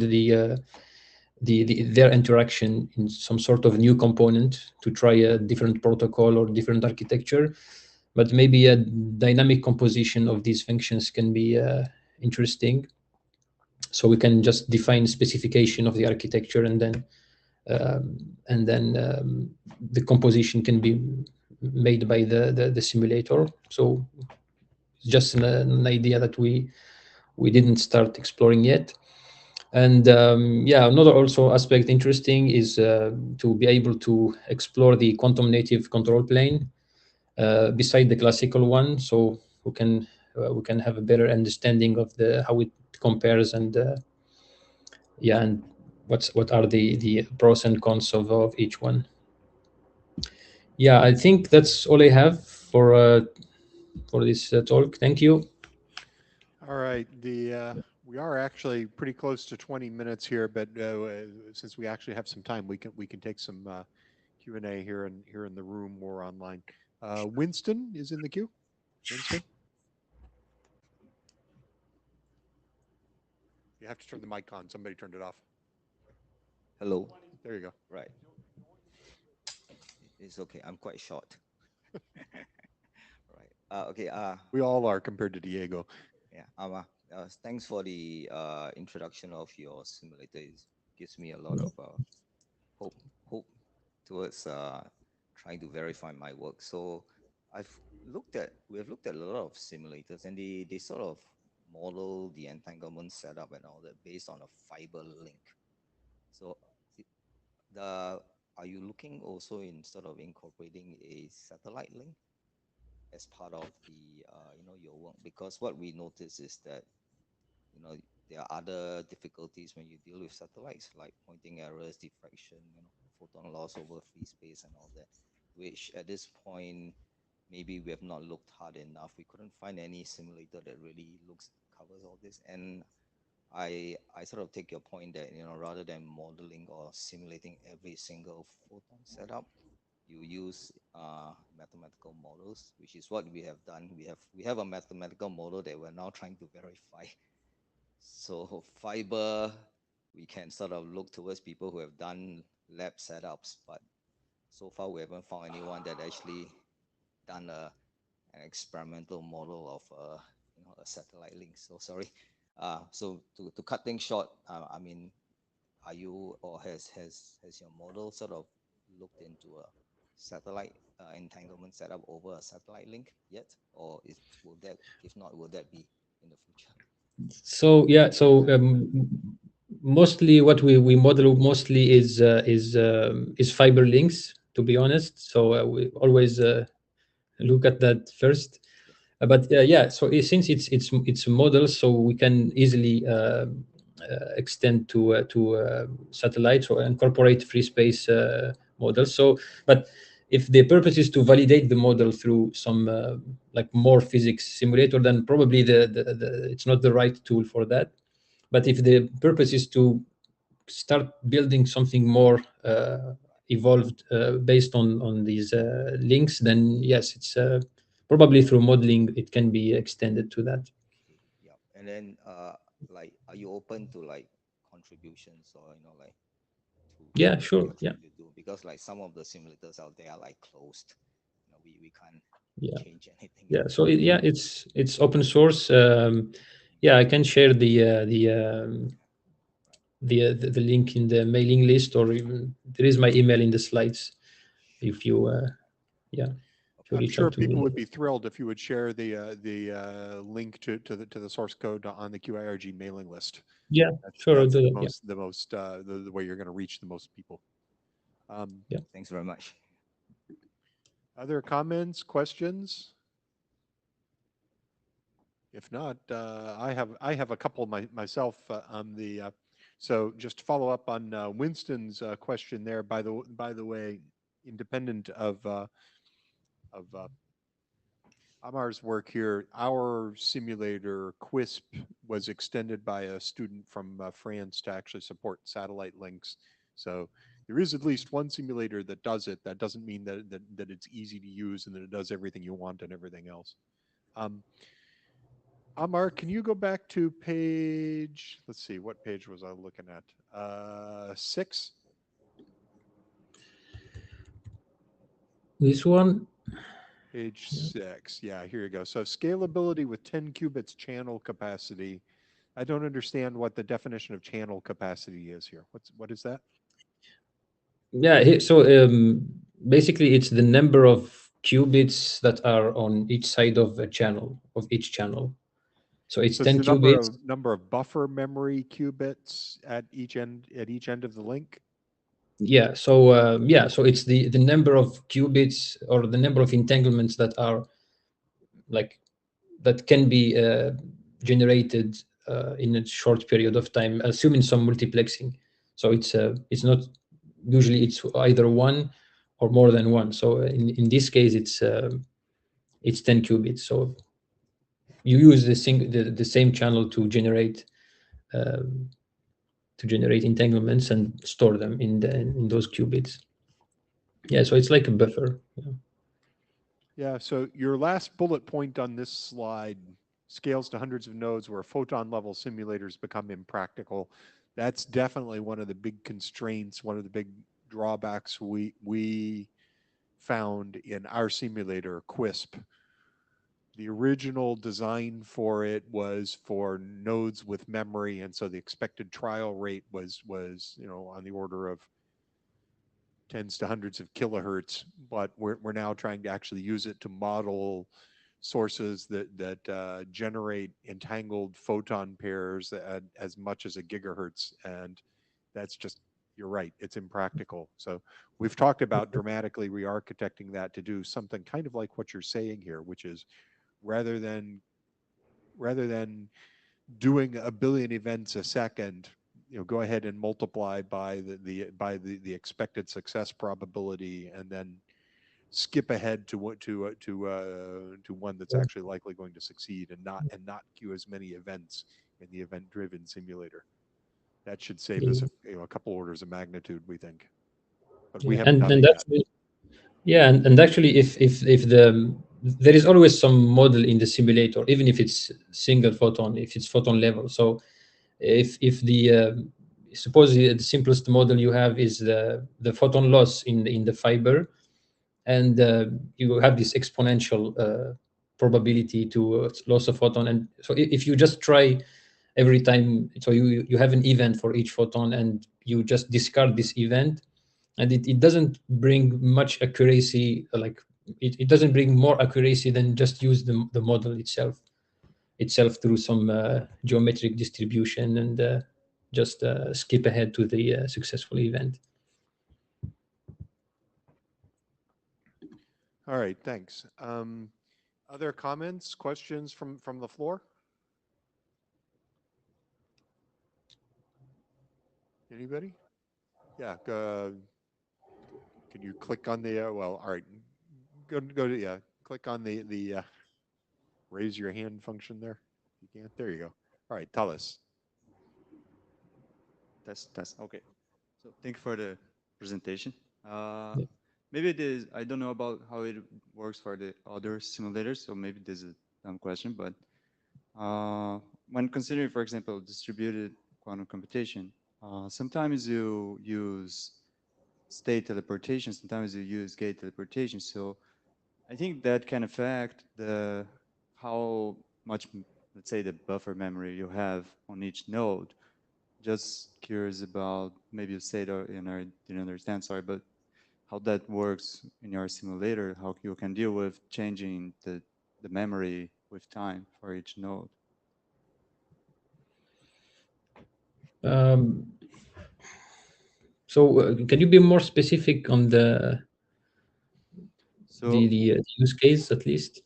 their interaction in some sort of new component to try a different protocol or different architecture. But maybe a dynamic composition of these functions can be interesting. So we can just define specification of the architecture, and then the composition can be made by the simulator. So just an idea that we didn't start exploring yet. And another also aspect interesting is to be able to explore the quantum native control plane beside the classical one, so we can have a better understanding of how it compares, and and what are the pros and cons of each one. Yeah, I think that's all I have for this talk. Thank you. All right. We are actually pretty close to 20 minutes here, but since we actually have some time, we can take some Q&A here in the room or online. Winston is in the queue. Winston, you have to turn the mic on. Somebody turned it off. Hello. There you go. Right. It's okay. I'm quite short. Right. Okay. We all are compared to Diego. Yeah. Thanks for the introduction of your simulator. It gives me a lot of hope towards trying to verify my work. So we have looked at a lot of simulators, and they sort of model the entanglement setup and all that based on a fiber link. So it- the are you looking also in sort of incorporating a satellite link as part of the your work? Because what we notice is that there are other difficulties when you deal with satellites, like pointing errors, diffraction, photon loss over free space and all that, which at this point maybe we have not looked hard enough. We couldn't find any simulator that really covers all this. And I sort of take your point that rather than modeling or simulating every single photon setup, you use mathematical models, which is what we have done. We have a mathematical model that we're now trying to verify. So fiber, we can sort of look towards people who have done lab setups, but so far we haven't found anyone that actually done an experimental model of a satellite link. So sorry. So to cut things short, I mean, are you or has your model sort of looked into a satellite entanglement setup over a satellite link yet, or will that, if not, will that be in the future? So yeah, so mostly what we model mostly is fiber links, to be honest. So we always look at that first. Yes. But yeah, so since it's a model, so we can easily extend to satellites or incorporate free space models. So, but if the purpose is to validate the model through some like more physics simulator, then probably it's not the right tool for that. But if the purpose is to start building something more evolved based on these links, then yes, it's probably through modeling it can be extended to that. Okay. Yeah. And then like, are you open to like contributions or like to Yeah, what sure. you're Yeah, trying to do? Because like some of the simulators out there are like closed. We can't yeah, change anything yeah. in So them. yeah, it's open source. Yeah, I can share the link in the mailing list, or even there is my email in the slides. Sure. If you yeah, if you I'm reach sure out to people me. would be thrilled if you would share the link to the source code on the QIRG mailing list. Yeah, sure, I'll That's do the that. Yeah, most the way you're going to reach the most people. yeah. Thanks very much. Other comments, questions? If not, I have a couple myself on the. So just to follow up on Winston's question there. By the way, independent of Amar's work here, our simulator QUISP was extended by a student from France to actually support satellite links. So there is at least one simulator that does it. That doesn't mean that it's easy to use and that it does everything you want and everything else. Amar, can you go back to page, let's see, what page was I looking at? 6? This one. Page 6. Yeah, here you go. So scalability with 10 qubits channel capacity. I don't understand what the definition of channel capacity is here. What is that? Yeah, so basically it's the number of qubits that are on each side of a channel, of each channel. So it's So it's 10 the qubits. number of buffer memory qubits at each end of the link. Yeah, so yeah, so it's the number of qubits or the number of entanglements that are like that can be generated in a short period of time, assuming some multiplexing. So it's not usually it's either one or more than one. So in this case, it's 10 qubits. So you use the same channel to generate entanglements and store them in those qubits. Yeah, so it's like a buffer. Yeah. Yeah, so your last bullet point on this slide scales to hundreds of nodes where photon level simulators become impractical. That's definitely one of the big constraints, one of the big drawbacks we found in our simulator, QUISP. the original design for it was for nodes with memory, and so the expected trial rate was on the order of tens to hundreds of kilohertz. But we're now trying to actually use it to model sources that generate entangled photon pairs at as much as a gigahertz, and that's just, you're right, it's impractical. So we've talked about dramatically re-architecting that to do something kind of like what you're saying here, which is rather than doing a billion events a second, go ahead and multiply by the expected success probability, and then skip ahead to one that's actually likely going to succeed, and not queue as many events in the event-driven simulator. That should save us a couple orders of magnitude, we think. But we haven't done it yet. Yeah, and actually, if there is always some model in the simulator, even if it's single photon, if it's photon level. So if the suppose the simplest model you have is the photon loss in the fiber, and you have this exponential probability to lose a photon. And so if you just try every time, so you have an event for each photon, and you just discard this event, and it doesn't bring much accuracy, like it doesn't bring more accuracy than just use the model itself through some geometric distribution, and just skip ahead to the successful event. All right, thanks. Other comments, questions from the floor? Anybody? Yeah. Can you click on the? Well, all right. Go to yeah. Click on the raise your hand function there. You can't. There you go. All right. Tell us. Test. Okay. So thank you for the presentation. Maybe this, I don't know about how it works for the other simulators, so maybe this is a dumb question, but when considering, for example, distributed quantum computation, sometimes you use state teleportation, sometimes you use gate teleportation. So I think that can affect how much, let's say, the buffer memory you have on each node. Just curious about, maybe you said, or I didn't understand, sorry, but how that works in your simulator, how you can deal with changing the memory with time for each node. So can you be more specific on the use case, at least?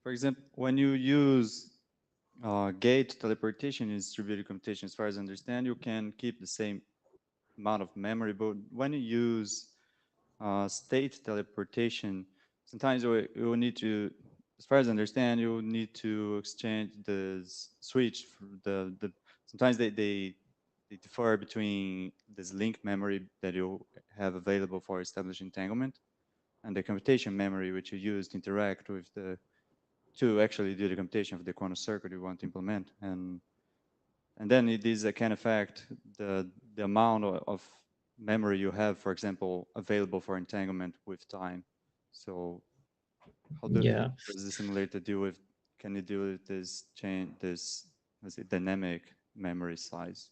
For example, when you use gate teleportation in distributed computation, as far as I understand, you can keep the same amount of memory, but when you use state teleportation, sometimes you will need to, as far as I understand, you need to exchange the switch. Sometimes they differ between this link memory that you have available for established entanglement and the computation memory which you use to interact with to actually do the computation of the quantum circuit you want to implement. And then it is can affect the amount of memory you have, for example, available for entanglement with time. So how does the simulator deal with, can you deal with this dynamic memory size?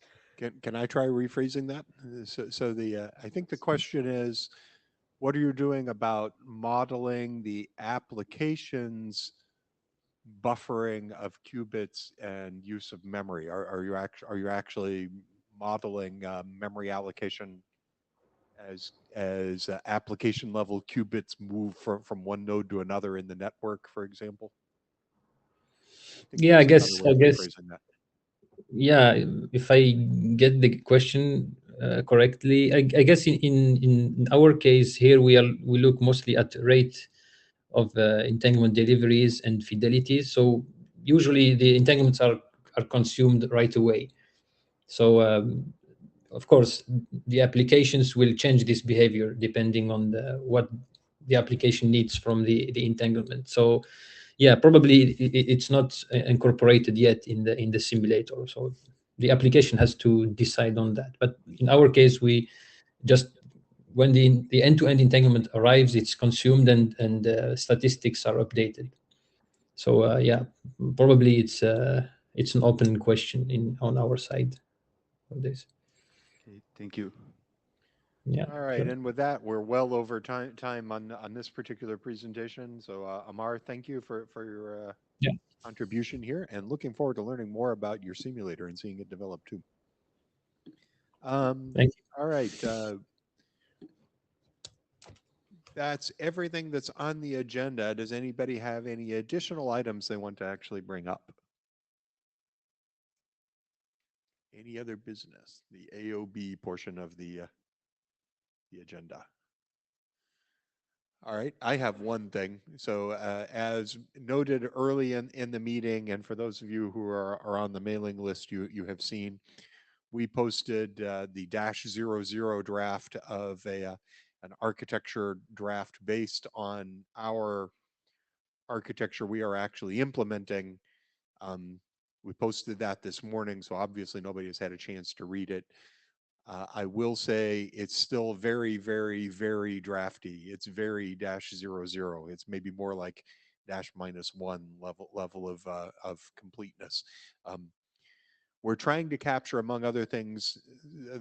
Can I try rephrasing that? So I think the question is, what are you doing about modeling the application's buffering of qubits and use of memory? Are you actually modeling memory allocation as application level qubits move from one node to another in the network, for example? I guess. Yeah, if I get the question correctly, I guess in our case here we look mostly at rate of entanglement deliveries and fidelity. So usually the entanglements are consumed right away. So of course the applications will change this behavior depending on what the application needs from the entanglement. So yeah, probably it's not incorporated yet in the simulator. So the application has to decide on that. But in our case, we just, when the end-to-end entanglement arrives, it's consumed and statistics are updated. So yeah, probably it's an open question on our side of this. Okay, thank you. Yeah. All right, sure. and with that, we're well over time on this particular presentation. So Amar, thank you for your Yeah. contribution here, and looking forward to learning more about your simulator and seeing it develop too. Thank you. All right, that's everything that's on the agenda. Does anybody have any additional items they want to actually bring up? Any other business? The AOB portion of the agenda. All right, I have one thing. So as noted early in the meeting, and for those of you who are on the mailing list, you have seen, we posted the -00 draft of an architecture draft based on our architecture we are actually implementing. We posted that this morning, so obviously nobody has had a chance to read it. I will say it's still very, very, very drafty. It's very -00. It's maybe more like -1 level of completeness. We're trying to capture, among other things,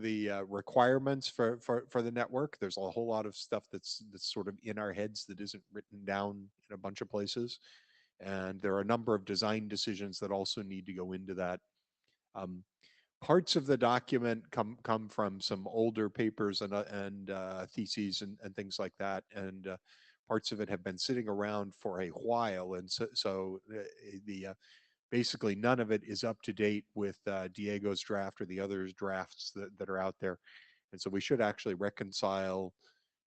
the requirements for the network. There's a whole lot of stuff that's sort of in our heads that isn't written down in a bunch of places, and there are a number of design decisions that also need to go into that. Parts of the document come from some older papers and theses and things like that, and parts of it have been sitting around for a while, and so the basically none of it is up to date with Diego's draft or the others drafts that are out there, and so we should actually reconcile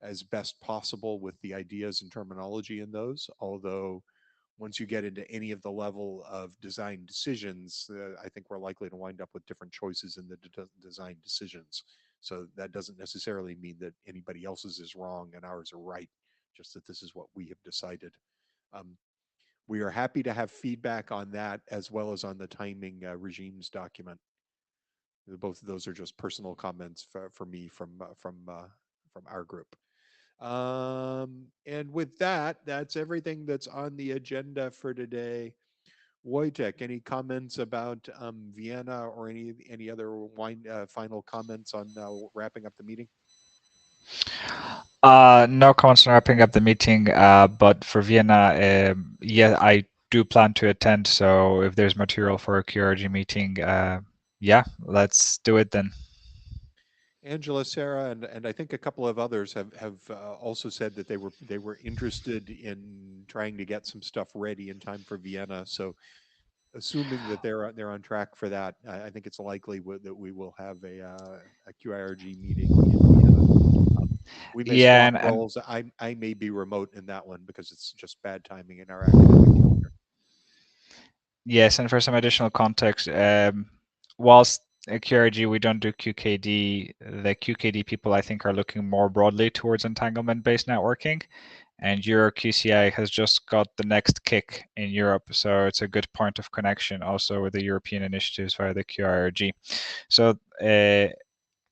as best possible with the ideas and terminology in those. Although once you get into any of the level of design decisions, I think we're likely to wind up with different choices in the design decisions. So that doesn't necessarily mean that anybody else's is wrong and ours are right, just that this is what we have decided. We are happy to have feedback on that as well as on the timing regimes document. Both of those are just personal comments for me from our group. And with that, that's everything that's on the agenda for today. Wojtek, any comments about Vienna or any other final comments on wrapping up the meeting? No comments on wrapping up the meeting, but for Vienna, yeah, I do plan to attend. So if there's material for a QRG meeting, yeah, let's do it then. Angela, Sarah, and I think a couple of others have also said that they were interested in trying to get some stuff ready in time for Vienna. So, assuming that they're on track for that, I think it's likely that we will have a QIRG meeting in Vienna. We may Yeah, swap roles. I may be remote in that one because it's just bad timing in our academic calendar. yes, and for some additional context, whilst at QRG we don't do QKD, the QKD people I think are looking more broadly towards entanglement-based networking, and EuroQCI has just got the next kick in Europe, so it's a good point of connection also with the European initiatives via the QIRG. So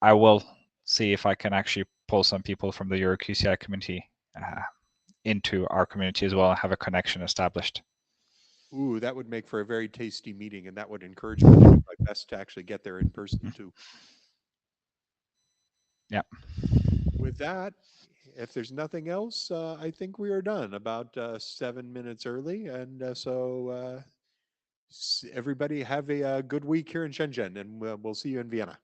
I will see if I can actually pull some people from the EuroQCI community into our community as well and have a connection established. Ooh, that would make for a very tasty meeting, and that would encourage me to do my best to actually get there in person too. Yeah. With that, if there's nothing else, I think we are done about 7 minutes early, and so everybody have a good week here in Shenzhen, and we'll see you in Vienna.